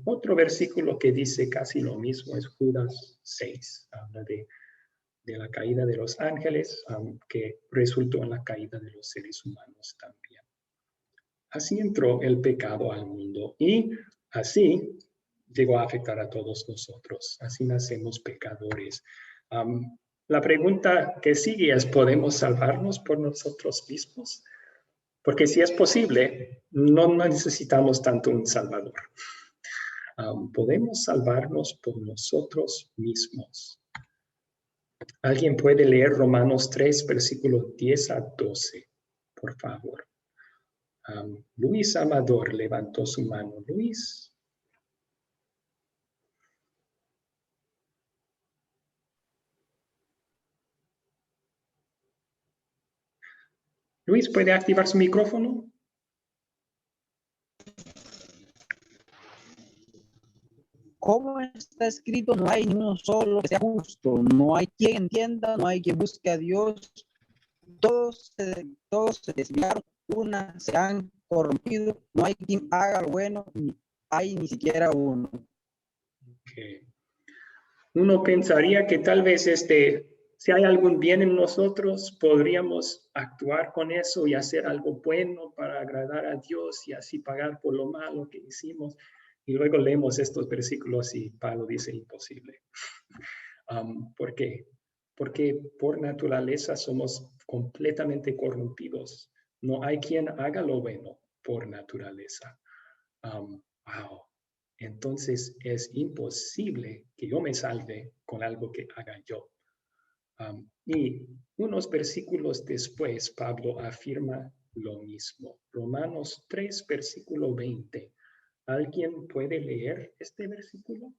Otro versículo que dice casi lo mismo es Judas 6. Habla de la caída de los ángeles, que resultó en la caída de los seres humanos también. Así entró el pecado al mundo y así llegó a afectar a todos nosotros. Así nacemos pecadores. La pregunta que sigue es, ¿podemos salvarnos por nosotros mismos? Porque si es posible, no necesitamos tanto un salvador. Podemos salvarnos por nosotros mismos. ¿Alguien puede leer Romanos 3, versículos 10 a 12? Por favor. Luis Amador levantó su mano. Luis. Luis, ¿puede activar su micrófono? Como está escrito, no hay ni uno solo que sea justo, no hay quien entienda, no hay quien busque a Dios. Todos se desviaron, se han corrompido, no hay quien haga lo bueno, ni hay ni siquiera uno. Okay. Uno pensaría que tal vez si hay algún bien en nosotros, podríamos actuar con eso y hacer algo bueno para agradar a Dios y así pagar por lo malo que hicimos. Y luego leemos estos versículos y Pablo dice imposible. ¿Por qué? Porque por naturaleza somos completamente corrompidos. No hay quien haga lo bueno por naturaleza. Wow. Entonces es imposible que yo me salve con algo que haga yo. Y unos versículos después, Pablo afirma lo mismo. Romanos 3, versículo 20. ¿Alguien puede leer este versículo?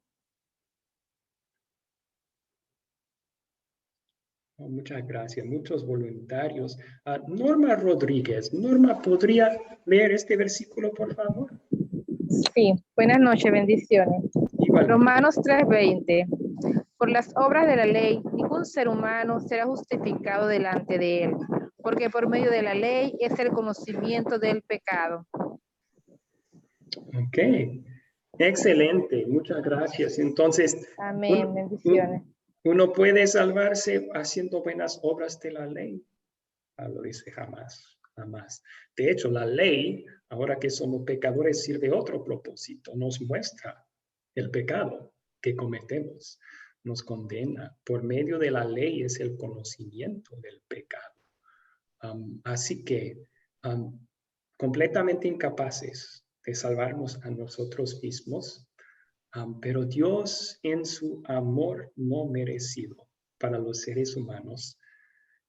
Oh, muchas gracias, muchos voluntarios. Norma Rodríguez. Norma, ¿podría leer este versículo, por favor? Sí, buenas noches, bendiciones. Igualmente. Romanos 3:20. Por las obras de la ley, ningún ser humano será justificado delante de él, porque por medio de la ley es el conocimiento del pecado. Ok, excelente, muchas gracias. Entonces, Amén, bendiciones. ¿Uno puede salvarse haciendo buenas obras de la ley? Pablo dice jamás, jamás. De hecho, la ley, ahora que somos pecadores, sirve otro propósito. Nos muestra el pecado que cometemos. Nos condena. Por medio de la ley es el conocimiento del pecado. Así que, completamente incapaces de salvarnos a nosotros mismos, pero Dios en su amor no merecido, para los seres humanos,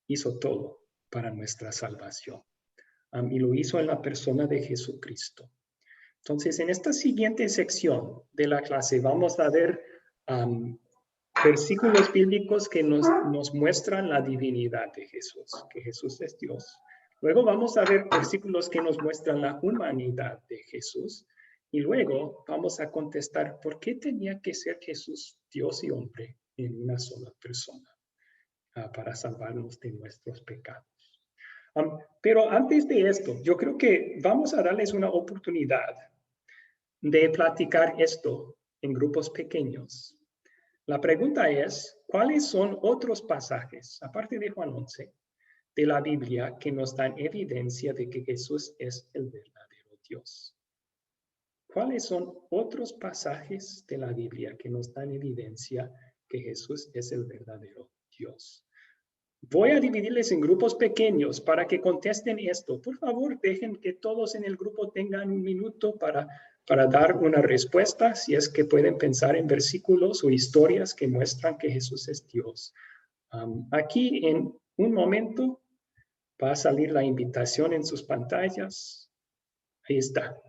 hizo todo para nuestra salvación. Y lo hizo en la persona de Jesucristo. Entonces, en esta siguiente sección de la clase vamos a ver versículos bíblicos que nos muestran la divinidad de Jesús, que Jesús es Dios. Luego vamos a ver versículos que nos muestran la humanidad de Jesús. Y luego vamos a contestar por qué tenía que ser Jesús Dios y hombre en una sola persona para salvarnos de nuestros pecados. Pero antes de esto, yo creo que vamos a darles una oportunidad de platicar esto en grupos pequeños. La pregunta es, ¿cuáles son otros pasajes, aparte de Juan 11, de la Biblia que nos dan evidencia de que Jesús es el verdadero Dios? ¿Cuáles son otros pasajes de la Biblia que nos dan evidencia que Jesús es el verdadero Dios? Voy a dividirles en grupos pequeños para que contesten esto. Por favor, dejen que todos en el grupo tengan un minuto para dar una respuesta, si es que pueden pensar en versículos o historias que muestran que Jesús es Dios. Aquí en un momento va a salir la invitación en sus pantallas. Ahí está.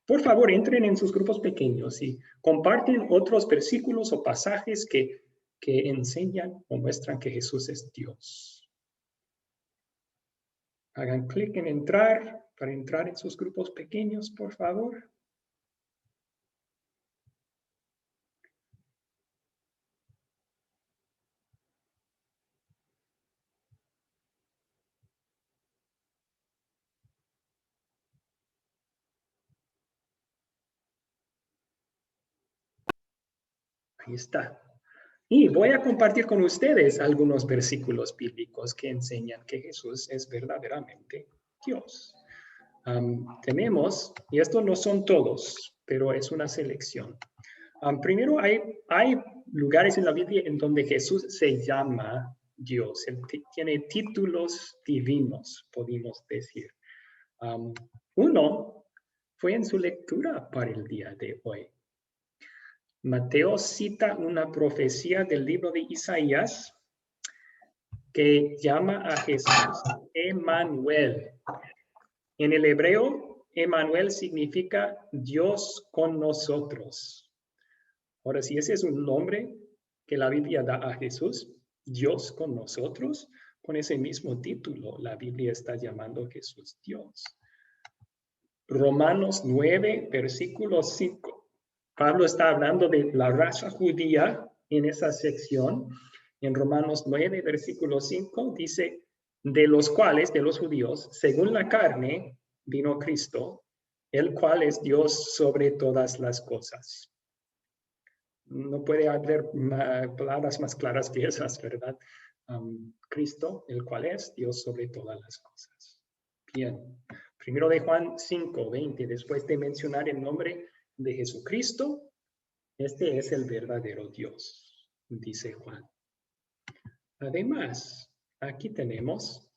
Por favor, entren en sus grupos pequeños y comparten otros versículos o pasajes que enseñan o muestran que Jesús es Dios. Hagan clic en entrar para entrar en sus grupos pequeños, por favor. Ahí está. Y voy a compartir con ustedes algunos versículos bíblicos que enseñan que Jesús es verdaderamente Dios. Tenemos, y estos no son todos, pero es una selección. Primero, hay lugares en la Biblia en donde Jesús se llama Dios. Él tiene títulos divinos, podemos decir. Uno fue en su lectura para el día de hoy. Mateo cita una profecía del libro de Isaías que llama a Jesús Emmanuel. En el hebreo, Emmanuel significa Dios con nosotros. Ahora, si ese es un nombre que la Biblia da a Jesús, Dios con nosotros, con ese mismo título, la Biblia está llamando a Jesús Dios. Romanos 9, versículo 5. Pablo está hablando de la raza judía en esa sección. En Romanos 9, versículo 5, dice, de los cuales, de los judíos, según la carne, vino Cristo, el cual es Dios sobre todas las cosas. No puede haber palabras más claras que esas, ¿verdad? Cristo, el cual es Dios sobre todas las cosas. Bien. Primero de Juan 5, 20, después de mencionar el nombre de Jesucristo, este es el verdadero Dios, dice Juan. Además, aquí tenemos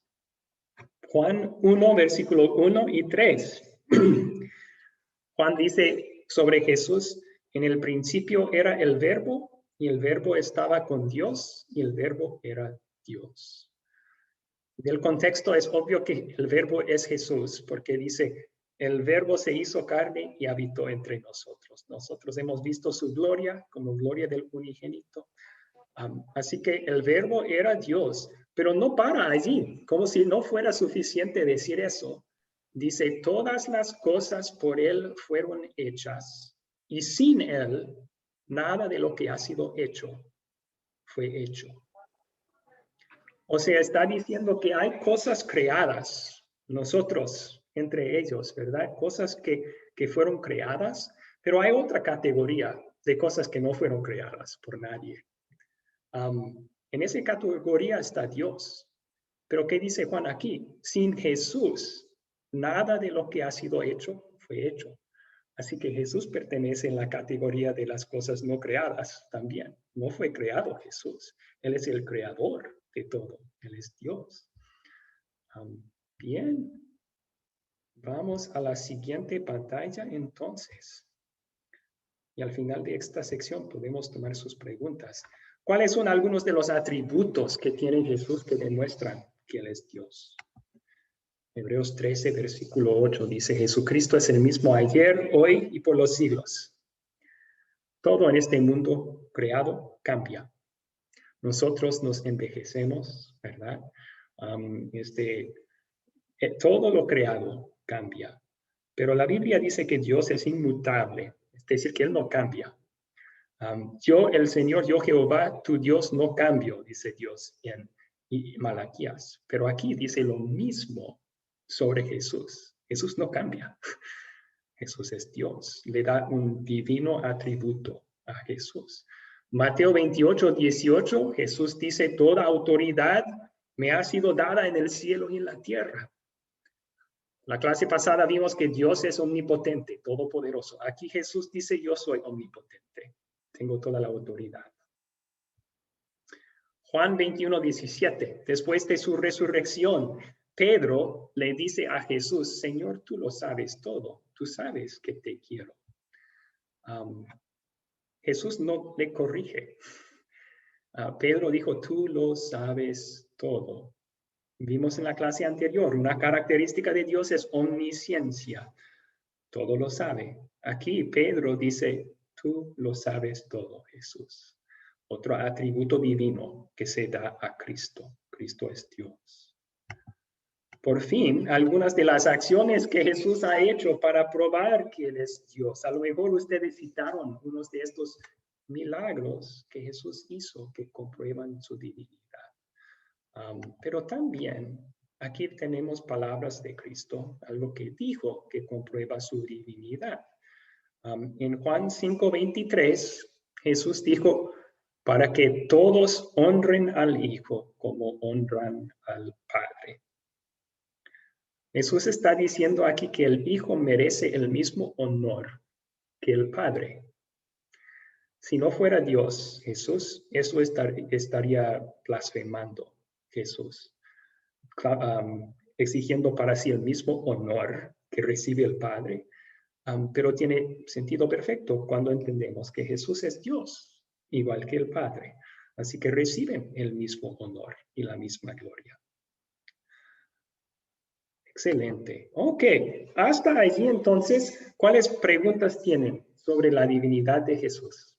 Juan 1, versículo 1 y 3. Juan dice sobre Jesús, en el principio era el verbo, y el verbo estaba con Dios, y el verbo era Dios. Del contexto es obvio que el verbo es Jesús, porque dice, el verbo se hizo carne y habitó entre nosotros. Nosotros hemos visto su gloria como gloria del unigénito. Así que el verbo era Dios, pero no para allí, como si no fuera suficiente decir eso. Dice, todas las cosas por él fueron hechas, y sin él, nada de lo que ha sido hecho fue hecho. O sea, está diciendo que hay cosas creadas, nosotros, entre ellos, ¿verdad? Cosas que fueron creadas, pero hay otra categoría de cosas que no fueron creadas por nadie. En esa categoría está Dios. Pero ¿qué dice Juan aquí? Sin Jesús, nada de lo que ha sido hecho fue hecho. Así que Jesús pertenece en la categoría de las cosas no creadas también. No fue creado Jesús. Él es el creador de todo. Él es Dios. Bien. Vamos a la siguiente pantalla entonces. Y al final de esta sección podemos tomar sus preguntas. ¿Cuáles son algunos de los atributos que tiene Jesús que demuestran que Él es Dios? Hebreos 13, versículo 8 dice, Jesucristo es el mismo ayer, hoy y por los siglos. Todo en este mundo creado cambia. Nosotros nos envejecemos, ¿verdad? Todo lo creado cambia. Pero la Biblia dice que Dios es inmutable, es decir, que Él no cambia. Yo, el Señor, yo Jehová, tu Dios, no cambio, dice Dios en Malaquías. Pero aquí dice lo mismo sobre Jesús. Jesús no cambia. Jesús es Dios. Le da un divino atributo a Jesús. Mateo 28, 18, Jesús dice, toda autoridad me ha sido dada en el cielo y en la tierra. La clase pasada vimos que Dios es omnipotente, todopoderoso. Aquí Jesús dice, yo soy omnipotente. Tengo toda la autoridad. Juan 21, 17. Después de su resurrección, Pedro le dice a Jesús, Señor, tú lo sabes todo. Tú sabes que te quiero. Jesús no le corrige. Pedro dijo, tú lo sabes todo. Vimos en la clase anterior, una característica de Dios es omnisciencia. Todo lo sabe. Aquí Pedro dice, tú lo sabes todo, Jesús. Otro atributo divino que se da a Cristo. Cristo es Dios. Por fin, algunas de las acciones que Jesús ha hecho para probar que Él es Dios. A lo mejor ustedes citaron unos de estos milagros que Jesús hizo que comprueban su divinidad. Pero también aquí tenemos palabras de Cristo, algo que dijo que comprueba su divinidad. En Juan 5:23, Jesús dijo, para que todos honren al Hijo como honran al Padre. Jesús está diciendo aquí que el Hijo merece el mismo honor que el Padre. Si no fuera Dios, Jesús, eso estaría blasfemando Jesús, exigiendo para sí el mismo honor que recibe el Padre. Pero tiene sentido perfecto cuando entendemos que Jesús es Dios, igual que el Padre. Así que reciben el mismo honor y la misma gloria. Excelente. Ok, hasta allí entonces, ¿cuáles preguntas tienen sobre la divinidad de Jesús?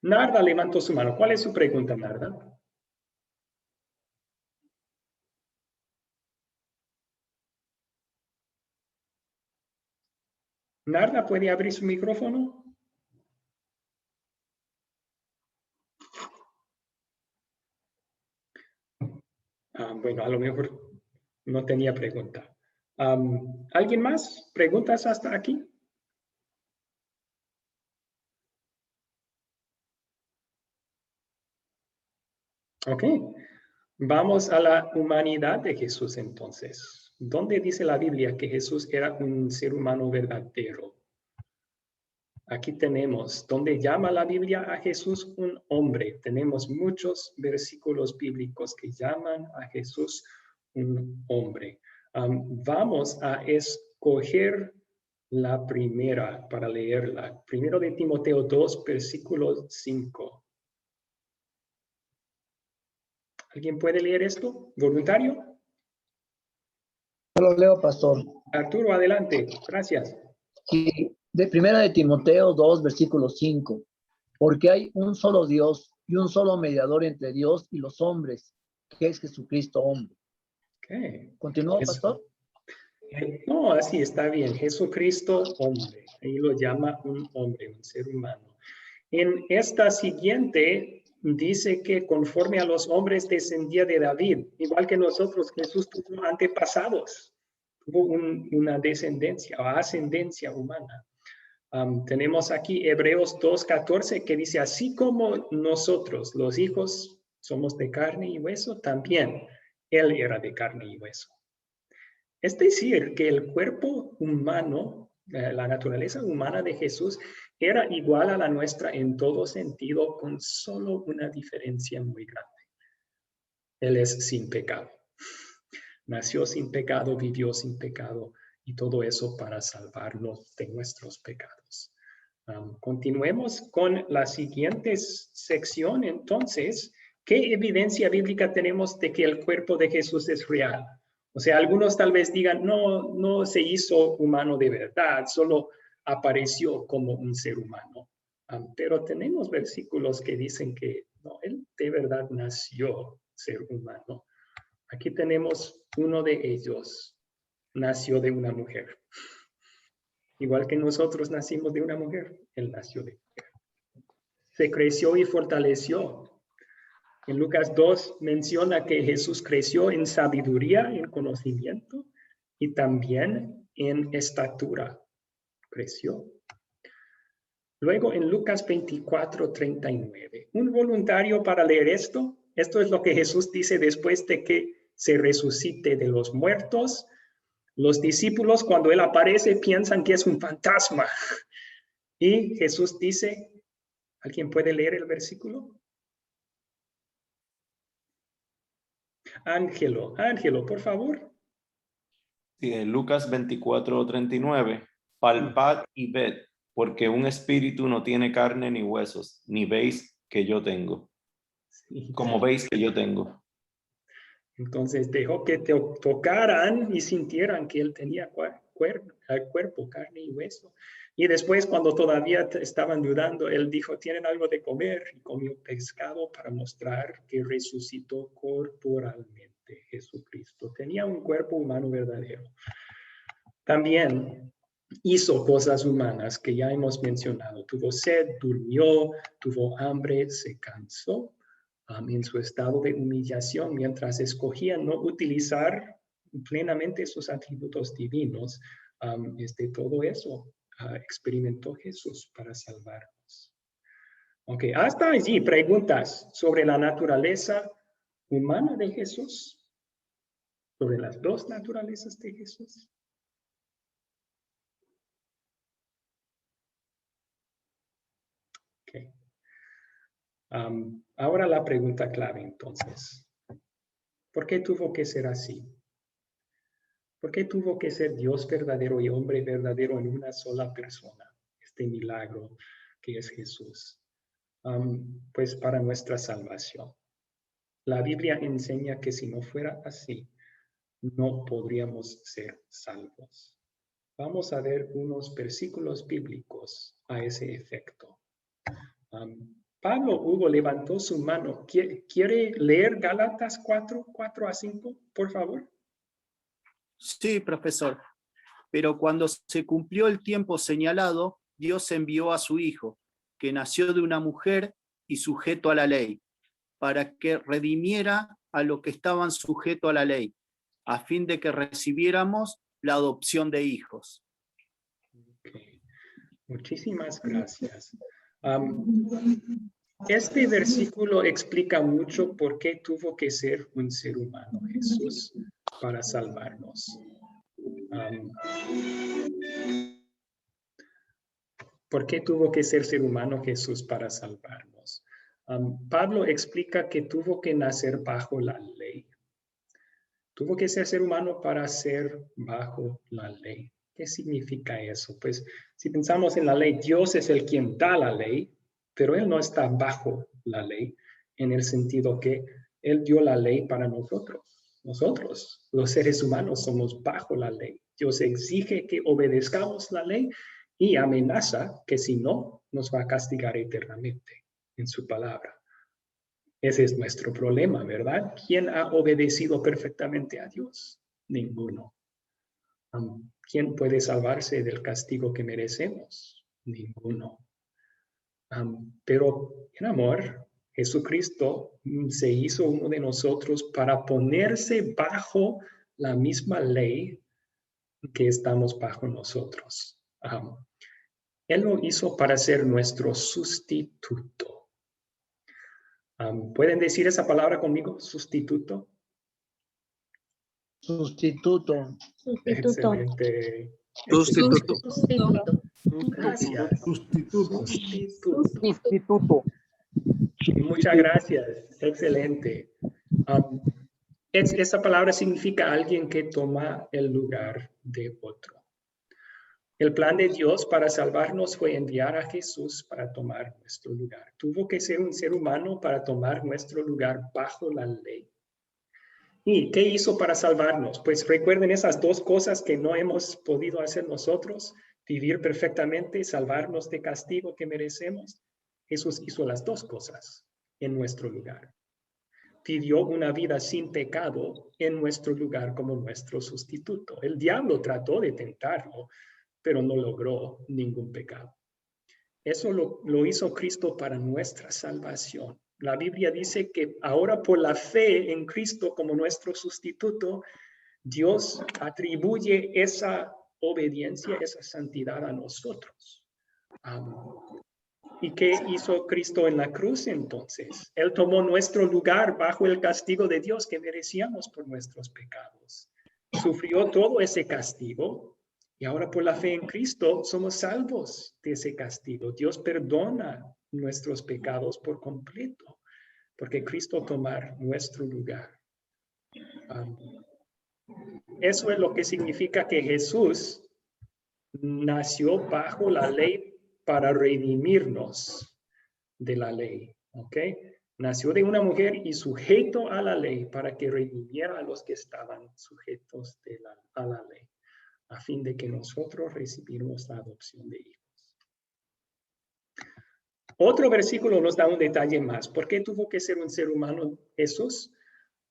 Narda levantó su mano. ¿Cuál es su pregunta, Narda? Narda, ¿puede abrir su micrófono? Bueno, a lo mejor no tenía pregunta. ¿Alguien más? ¿Preguntas hasta aquí? Ok. Vamos a la humanidad de Jesús entonces. ¿Dónde dice la Biblia que Jesús era un ser humano verdadero? Aquí tenemos, ¿dónde llama la Biblia a Jesús un hombre? Tenemos muchos versículos bíblicos que llaman a Jesús un hombre. Vamos a escoger la primera para leerla. Primero de Timoteo 2, versículo 5. ¿Alguien puede leer esto? ¿Voluntario? Yo lo leo, pastor. Arturo, adelante. Gracias. Sí, de primera de Timoteo 2, versículo 5. Porque hay un solo Dios y un solo mediador entre Dios y los hombres, que es Jesucristo hombre. Okay. ¿Continúa, pastor? No, así está bien. Jesucristo hombre. Ahí lo llama un hombre, un ser humano. En esta siguiente dice que conforme a los hombres descendía de David, igual que nosotros, Jesús tuvo antepasados, tuvo una descendencia o ascendencia humana. Tenemos aquí Hebreos 2:14 que dice, así como nosotros, los hijos, somos de carne y hueso, también Él era de carne y hueso. Es decir, que el cuerpo humano, la naturaleza humana de Jesús era igual a la nuestra en todo sentido, con solo una diferencia muy grande. Él es sin pecado. Nació sin pecado, vivió sin pecado y todo eso para salvarnos de nuestros pecados. Continuemos con la siguiente sección, entonces. ¿Qué evidencia bíblica tenemos de que el cuerpo de Jesús es real? O sea, algunos tal vez digan, no se hizo humano de verdad, solo apareció como un ser humano. Pero tenemos versículos que dicen que no, él de verdad nació ser humano. Aquí tenemos uno de ellos, nació de una mujer. Igual que nosotros nacimos de una mujer, él nació de mujer. Se creció y fortaleció. En Lucas 2 menciona que Jesús creció en sabiduría, en conocimiento y también en estatura. Creció. Luego en Lucas 24:39, un voluntario para leer esto. Esto es lo que Jesús dice después de que se resucite de los muertos. Los discípulos cuando él aparece piensan que es un fantasma. Y Jesús dice, ¿alguien puede leer el versículo? Ángelo, por favor. Sí, en Lucas 24:39, palpad y ved, porque un espíritu no tiene carne ni huesos, ni veis que yo tengo, como veis que yo tengo. Entonces dejó que te tocaran y sintieran que él tenía cuerpo, carne y hueso. Y después, cuando todavía estaban dudando, él dijo, ¿tienen algo de comer? Y comió pescado para mostrar que resucitó corporalmente Jesucristo. Tenía un cuerpo humano verdadero. También hizo cosas humanas que ya hemos mencionado. Tuvo sed, durmió, tuvo hambre, se cansó. En su estado de humillación, mientras escogía no utilizar plenamente sus atributos divinos, todo eso experimentó Jesús para salvarnos. Ok, hasta allí preguntas sobre la naturaleza humana de Jesús, sobre las dos naturalezas de Jesús. Ok. Ahora la pregunta clave entonces. ¿Por qué tuvo que ser así? ¿Por qué tuvo que ser Dios verdadero y hombre verdadero en una sola persona? Este milagro que es Jesús. Pues para nuestra salvación. La Biblia enseña que si no fuera así, no podríamos ser salvos. Vamos a ver unos versículos bíblicos a ese efecto. Pablo Hugo levantó su mano. ¿Quiere leer Gálatas 4:4-5, por favor? Sí, profesor. Pero cuando se cumplió el tiempo señalado, Dios envió a su Hijo, que nació de una mujer y sujeto a la ley, para que redimiera a los que estaban sujetos a la ley, a fin de que recibiéramos la adopción de hijos. Okay. Muchísimas gracias. Este versículo explica mucho por qué tuvo que ser un ser humano Jesús para salvarnos. ¿Por qué tuvo que ser humano Jesús para salvarnos? Pablo explica que tuvo que nacer bajo la ley. Tuvo que ser humano para ser bajo la ley. ¿Qué significa eso? Pues si pensamos en la ley, Dios es el quien da la ley, pero Él no está bajo la ley, en el sentido que Él dio la ley para nosotros. Nosotros, los seres humanos, somos bajo la ley. Dios exige que obedezcamos la ley y amenaza que si no, nos va a castigar eternamente en su palabra. Ese es nuestro problema, ¿verdad? ¿Quién ha obedecido perfectamente a Dios? Ninguno. ¿Quién puede salvarse del castigo que merecemos? Ninguno. Pero en amor, Jesucristo se hizo uno de nosotros para ponerse bajo la misma ley que estamos bajo nosotros. Él lo hizo para ser nuestro sustituto. ¿Pueden decir esa palabra conmigo? Sustituto. Sustituto. Excelente. Sustituto. Gracias. Sustituto. Muchas gracias. Excelente. Esa palabra significa alguien que toma el lugar de otro. El plan de Dios para salvarnos fue enviar a Jesús para tomar nuestro lugar. Tuvo que ser un ser humano para tomar nuestro lugar bajo la ley. ¿Y qué hizo para salvarnos? Pues recuerden esas dos cosas que no hemos podido hacer nosotros, vivir perfectamente, salvarnos de castigo que merecemos. Jesús hizo las dos cosas en nuestro lugar. Vivió una vida sin pecado en nuestro lugar como nuestro sustituto. El diablo trató de tentarlo, pero no logró ningún pecado. Eso lo hizo Cristo para nuestra salvación. La Biblia dice que ahora por la fe en Cristo como nuestro sustituto, Dios atribuye esa obediencia, esa santidad a nosotros. ¿Y qué hizo Cristo en la cruz entonces? Él tomó nuestro lugar bajo el castigo de Dios que merecíamos por nuestros pecados. Sufrió todo ese castigo y ahora por la fe en Cristo somos salvos de ese castigo. Dios perdona nuestros pecados por completo porque Cristo tomó nuestro lugar. Eso es lo que significa que Jesús nació bajo la ley para redimirnos de la ley, ¿ok? Nació de una mujer y sujeto a la ley para que redimiera a los que estaban sujetos a la ley, a fin de que nosotros recibiéramos la adopción de hijos. Otro versículo nos da un detalle más. ¿Por qué tuvo que ser un ser humano Jesús?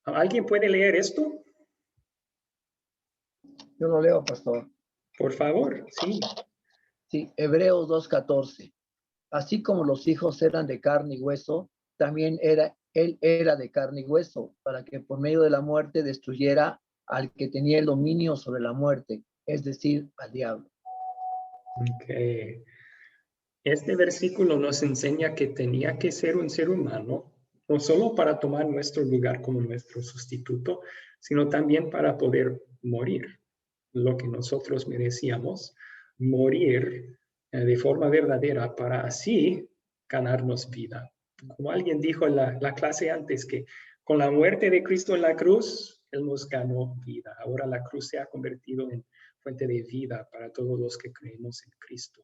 ¿Alguien puede leer esto? Yo lo leo, pastor. Por favor, sí. Sí, Hebreos 2:14. Así como los hijos eran de carne y hueso, también él era de carne y hueso, para que por medio de la muerte destruyera al que tenía el dominio sobre la muerte, es decir, al diablo. Okay. Este versículo nos enseña que tenía que ser un ser humano, no solo para tomar nuestro lugar como nuestro sustituto, sino también para poder morir, lo que nosotros merecíamos, morir de forma verdadera para así ganarnos vida. Como alguien dijo en la clase antes, que con la muerte de Cristo en la cruz, Él nos ganó vida. Ahora la cruz se ha convertido en fuente de vida para todos los que creemos en Cristo.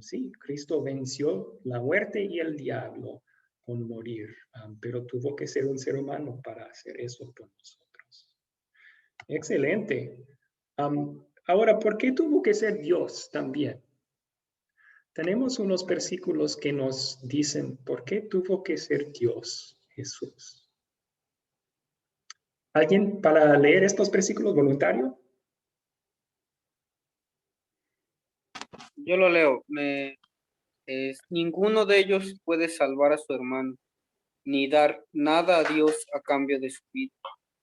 Sí, Cristo venció la muerte y el diablo con morir, pero tuvo que ser un ser humano para hacer eso por nosotros. Excelente. Ahora, ¿por qué tuvo que ser Dios también? Tenemos unos versículos que nos dicen por qué tuvo que ser Dios Jesús. ¿Alguien para leer estos versículos voluntario? Yo lo leo. Ninguno de ellos puede salvar a su hermano, ni dar nada a Dios a cambio de su vida.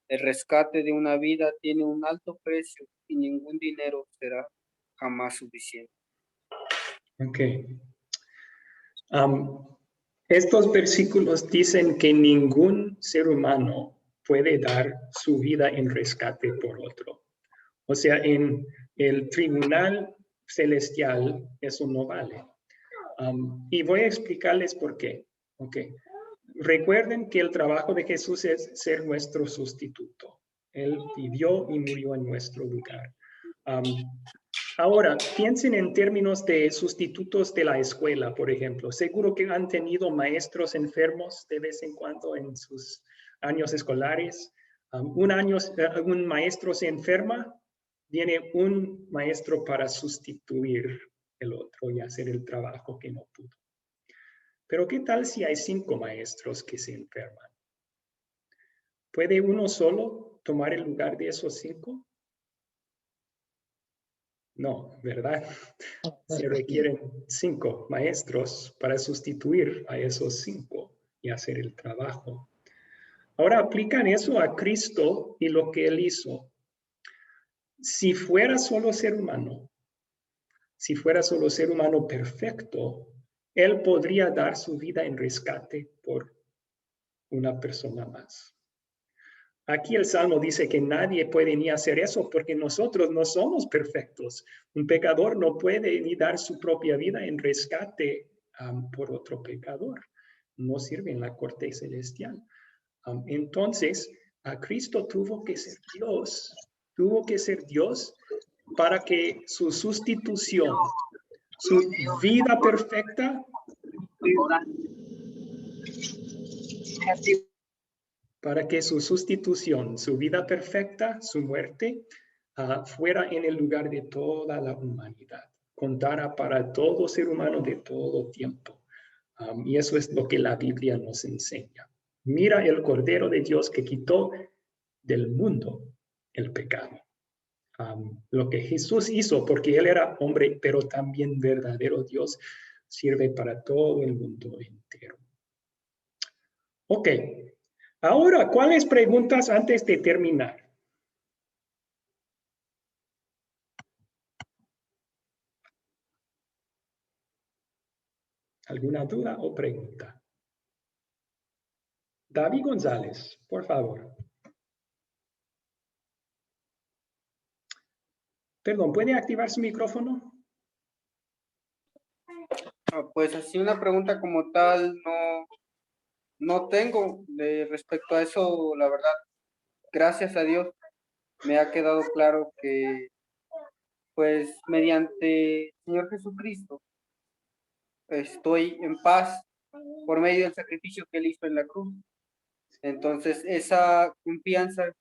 El rescate de una vida tiene un alto precio y ningún dinero será jamás suficiente. Ok. Estos versículos dicen que ningún ser humano puede dar su vida en rescate por otro. O sea, en el tribunal celestial eso no vale. Y voy a explicarles por qué. Okay. Recuerden que el trabajo de Jesús es ser nuestro sustituto. Él vivió y murió en nuestro lugar. Ahora, piensen en términos de sustitutos de la escuela, por ejemplo. Seguro que han tenido maestros enfermos de vez en cuando en sus años escolares. Un maestro se enferma, viene un maestro para sustituir el otro y hacer el trabajo que no pudo. Pero ¿qué tal si hay 5 maestros que se enferman? ¿Puede uno solo tomar el lugar de esos 5? No, ¿verdad? Se requieren 5 maestros para sustituir a esos 5 y hacer el trabajo. Ahora aplican eso a Cristo y lo que Él hizo. Si fuera solo ser humano perfecto, Él podría dar su vida en rescate por una persona más. Aquí el Salmo dice que nadie puede ni hacer eso porque nosotros no somos perfectos. Un pecador no puede ni dar su propia vida en rescate por otro pecador. No sirve en la corte celestial. Entonces, Cristo tuvo que ser Dios para que su sustitución, su vida perfecta, para que su sustitución, su vida perfecta, su muerte, fuera en el lugar de toda la humanidad, contara para todo ser humano de todo tiempo. Y eso es lo que la Biblia nos enseña. Mira el Cordero de Dios que quitó del mundo el pecado. Lo que Jesús hizo, porque él era hombre, pero también verdadero Dios, sirve para todo el mundo entero. Ok. Ahora, ¿cuáles preguntas antes de terminar? ¿Alguna duda o pregunta? David González, por favor. Perdón, ¿puede activar su micrófono? Pues así una pregunta como tal no tengo respecto a eso, la verdad. Gracias a Dios me ha quedado claro que pues mediante el Señor Jesucristo estoy en paz por medio del sacrificio que él hizo en la cruz. Entonces esa confianza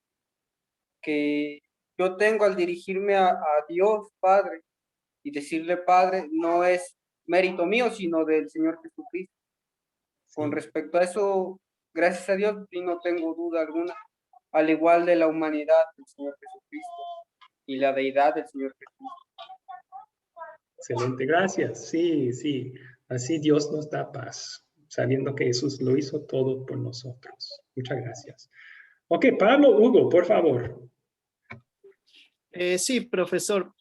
que yo tengo al dirigirme a Dios Padre y decirle Padre no es mérito mío sino del Señor Jesucristo. Con respecto a eso, gracias a Dios y no tengo duda alguna, al igual de la humanidad del Señor Jesucristo y la deidad del Señor Jesucristo. Excelente, gracias. Sí, sí. Así Dios nos da paz, sabiendo que Jesús lo hizo todo por nosotros. Muchas gracias. Ok, Pablo Hugo, por favor. Sí, profesor.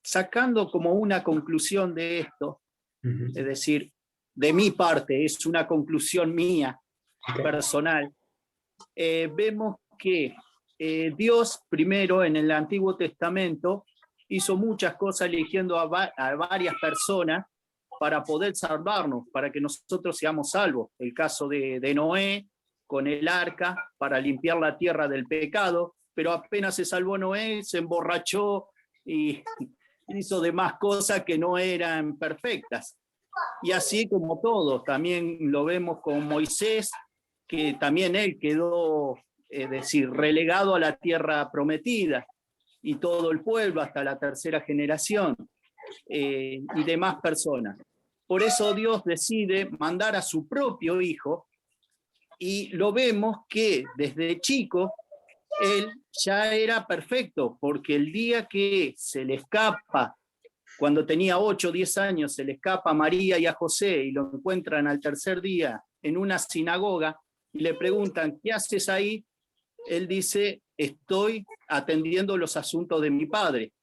Sacando como una conclusión de esto, es decir, de mi parte, es una conclusión mía, personal, vemos que Dios primero en el Antiguo Testamento hizo muchas cosas eligiendo a varias personas para poder salvarnos, para que nosotros seamos salvos. El caso de Noé con el arca para limpiar la tierra del pecado, pero apenas se salvó Noé, se emborrachó y hizo demás cosas que no eran perfectas. Y así como todos, también lo vemos con Moisés, que también él quedó, es decir, relegado a la tierra prometida, y todo el pueblo hasta la tercera generación, y demás personas. Por eso Dios decide mandar a su propio hijo, y lo vemos que desde chico él ya era perfecto, porque el día que se le escapa, cuando tenía 8 o 10 años, se le escapa a María y a José y lo encuentran al tercer día en una sinagoga y le preguntan, ¿qué haces ahí? Él dice, estoy atendiendo los asuntos de mi padre.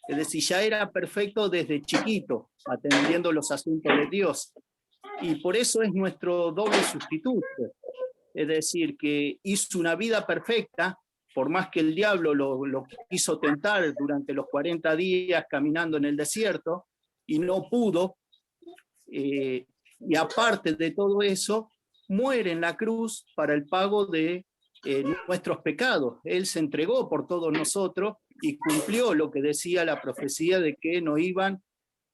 Es decir, ya era perfecto desde chiquito, atendiendo los asuntos de Dios. Y por eso es nuestro doble sustituto. Es decir, que hizo una vida perfecta, por más que el diablo lo quiso tentar durante los 40 días caminando en el desierto, y no pudo. Y aparte de todo eso, muere en la cruz para el pago de nuestros pecados. Él se entregó por todos nosotros y cumplió lo que decía la profecía de que no iban,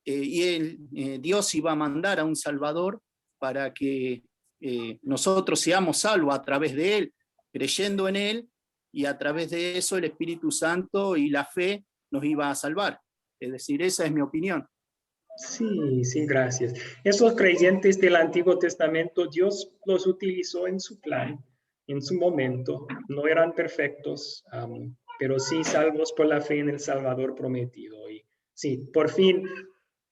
Dios iba a mandar a un Salvador para que nosotros seamos salvos a través de él, creyendo en él, y a través de eso el Espíritu Santo y la fe nos iba a salvar. Es decir, esa es mi opinión. Sí, sí, gracias. Esos creyentes del Antiguo Testamento, Dios los utilizó en su plan, en su momento. No eran perfectos, pero sí salvos por la fe en el Salvador prometido. Y sí, por fin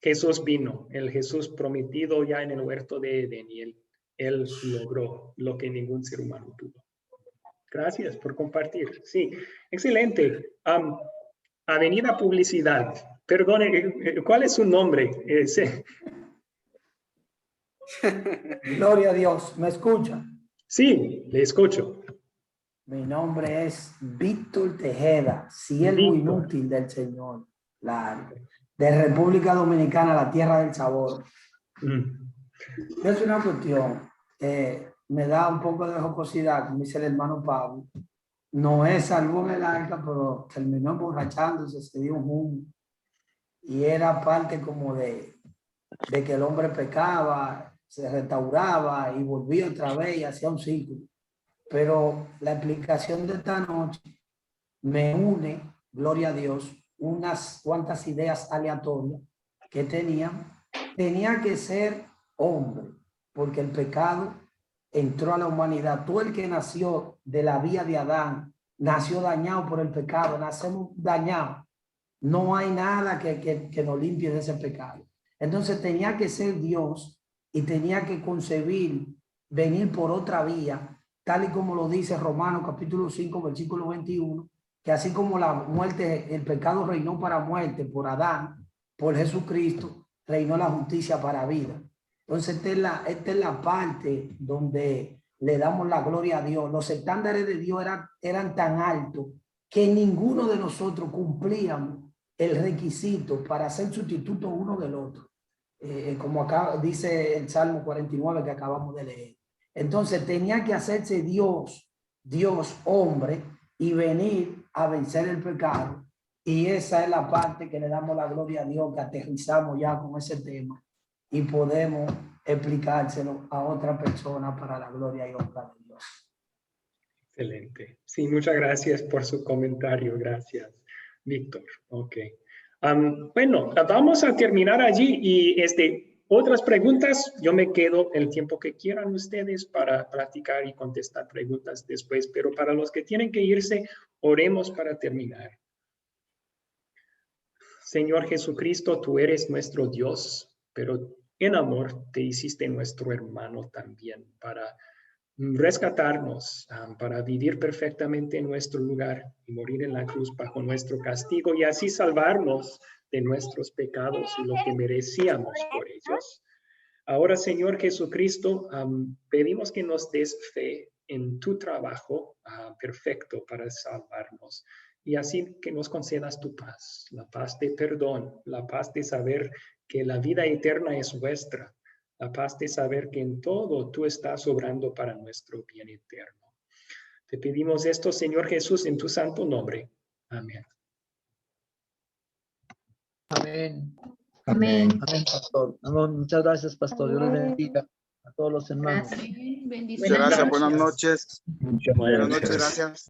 Jesús vino, el Jesús prometido ya en el huerto de Edén, y él logró lo que ningún ser humano pudo. Gracias por compartir. Sí, excelente. Avenida Publicidad. Perdone, ¿cuál es su nombre? Gloria a Dios. ¿Me escucha? Sí, le escucho. Mi nombre es Víctor Tejeda, siervo inútil del Señor. De República Dominicana, la tierra del sabor. Es una cuestión. me da un poco de jocosidad, como dice el hermano Pablo. Noé salvó en el arca, pero terminó emborrachándose, se dio un humo. Y era parte como de que el hombre pecaba, se restauraba y volvía otra vez y hacía un ciclo. Pero la explicación de esta noche me une, gloria a Dios, unas cuantas ideas aleatorias que tenía que ser hombre, porque el pecado entró a la humanidad. Todo el que nació de la vía de Adán nació dañado por el pecado, nacemos dañados. No hay nada que nos limpie de ese pecado. Entonces tenía que ser Dios y tenía que concebir, venir por otra vía, tal y como lo dice Romanos capítulo 5, versículo 21, que así como la muerte, el pecado reinó para muerte por Adán, por Jesucristo, reinó la justicia para vida. Entonces esta es la parte donde le damos la gloria a Dios. Los estándares de Dios eran tan altos que ninguno de nosotros cumplíamos el requisito para ser sustituto uno del otro. Como acá dice el Salmo 49 que acabamos de leer. Entonces tenía que hacerse Dios hombre y venir a vencer el pecado. Y esa es la parte que le damos la gloria a Dios, que aterrizamos ya con ese tema y podemos explicárselo a otra persona para la gloria y honra de Dios. Excelente. Sí, muchas gracias por su comentario. Gracias, Víctor. Ok. Bueno, vamos a terminar allí y otras preguntas, yo me quedo el tiempo que quieran ustedes para practicar y contestar preguntas después, pero para los que tienen que irse, oremos para terminar. Señor Jesucristo, tú eres nuestro Dios, pero en amor te hiciste nuestro hermano también para rescatarnos, para vivir perfectamente en nuestro lugar y morir en la cruz bajo nuestro castigo y así salvarnos de nuestros pecados y lo que merecíamos por ellos. Ahora, Señor Jesucristo, pedimos que nos des fe en tu trabajo perfecto para salvarnos y así que nos concedas tu paz, la paz de perdón, la paz de saber que la vida eterna es vuestra, la paz de saber que en todo tú estás obrando para nuestro bien eterno. Te pedimos esto, Señor Jesús, en tu santo nombre. Amén. Amén. Amén. Amén, pastor. Amén. Muchas gracias, pastor. Dios les bendiga a todos los hermanos. Gracias. Muchas gracias. Buenas noches. Muchas Buenas noches. Gracias.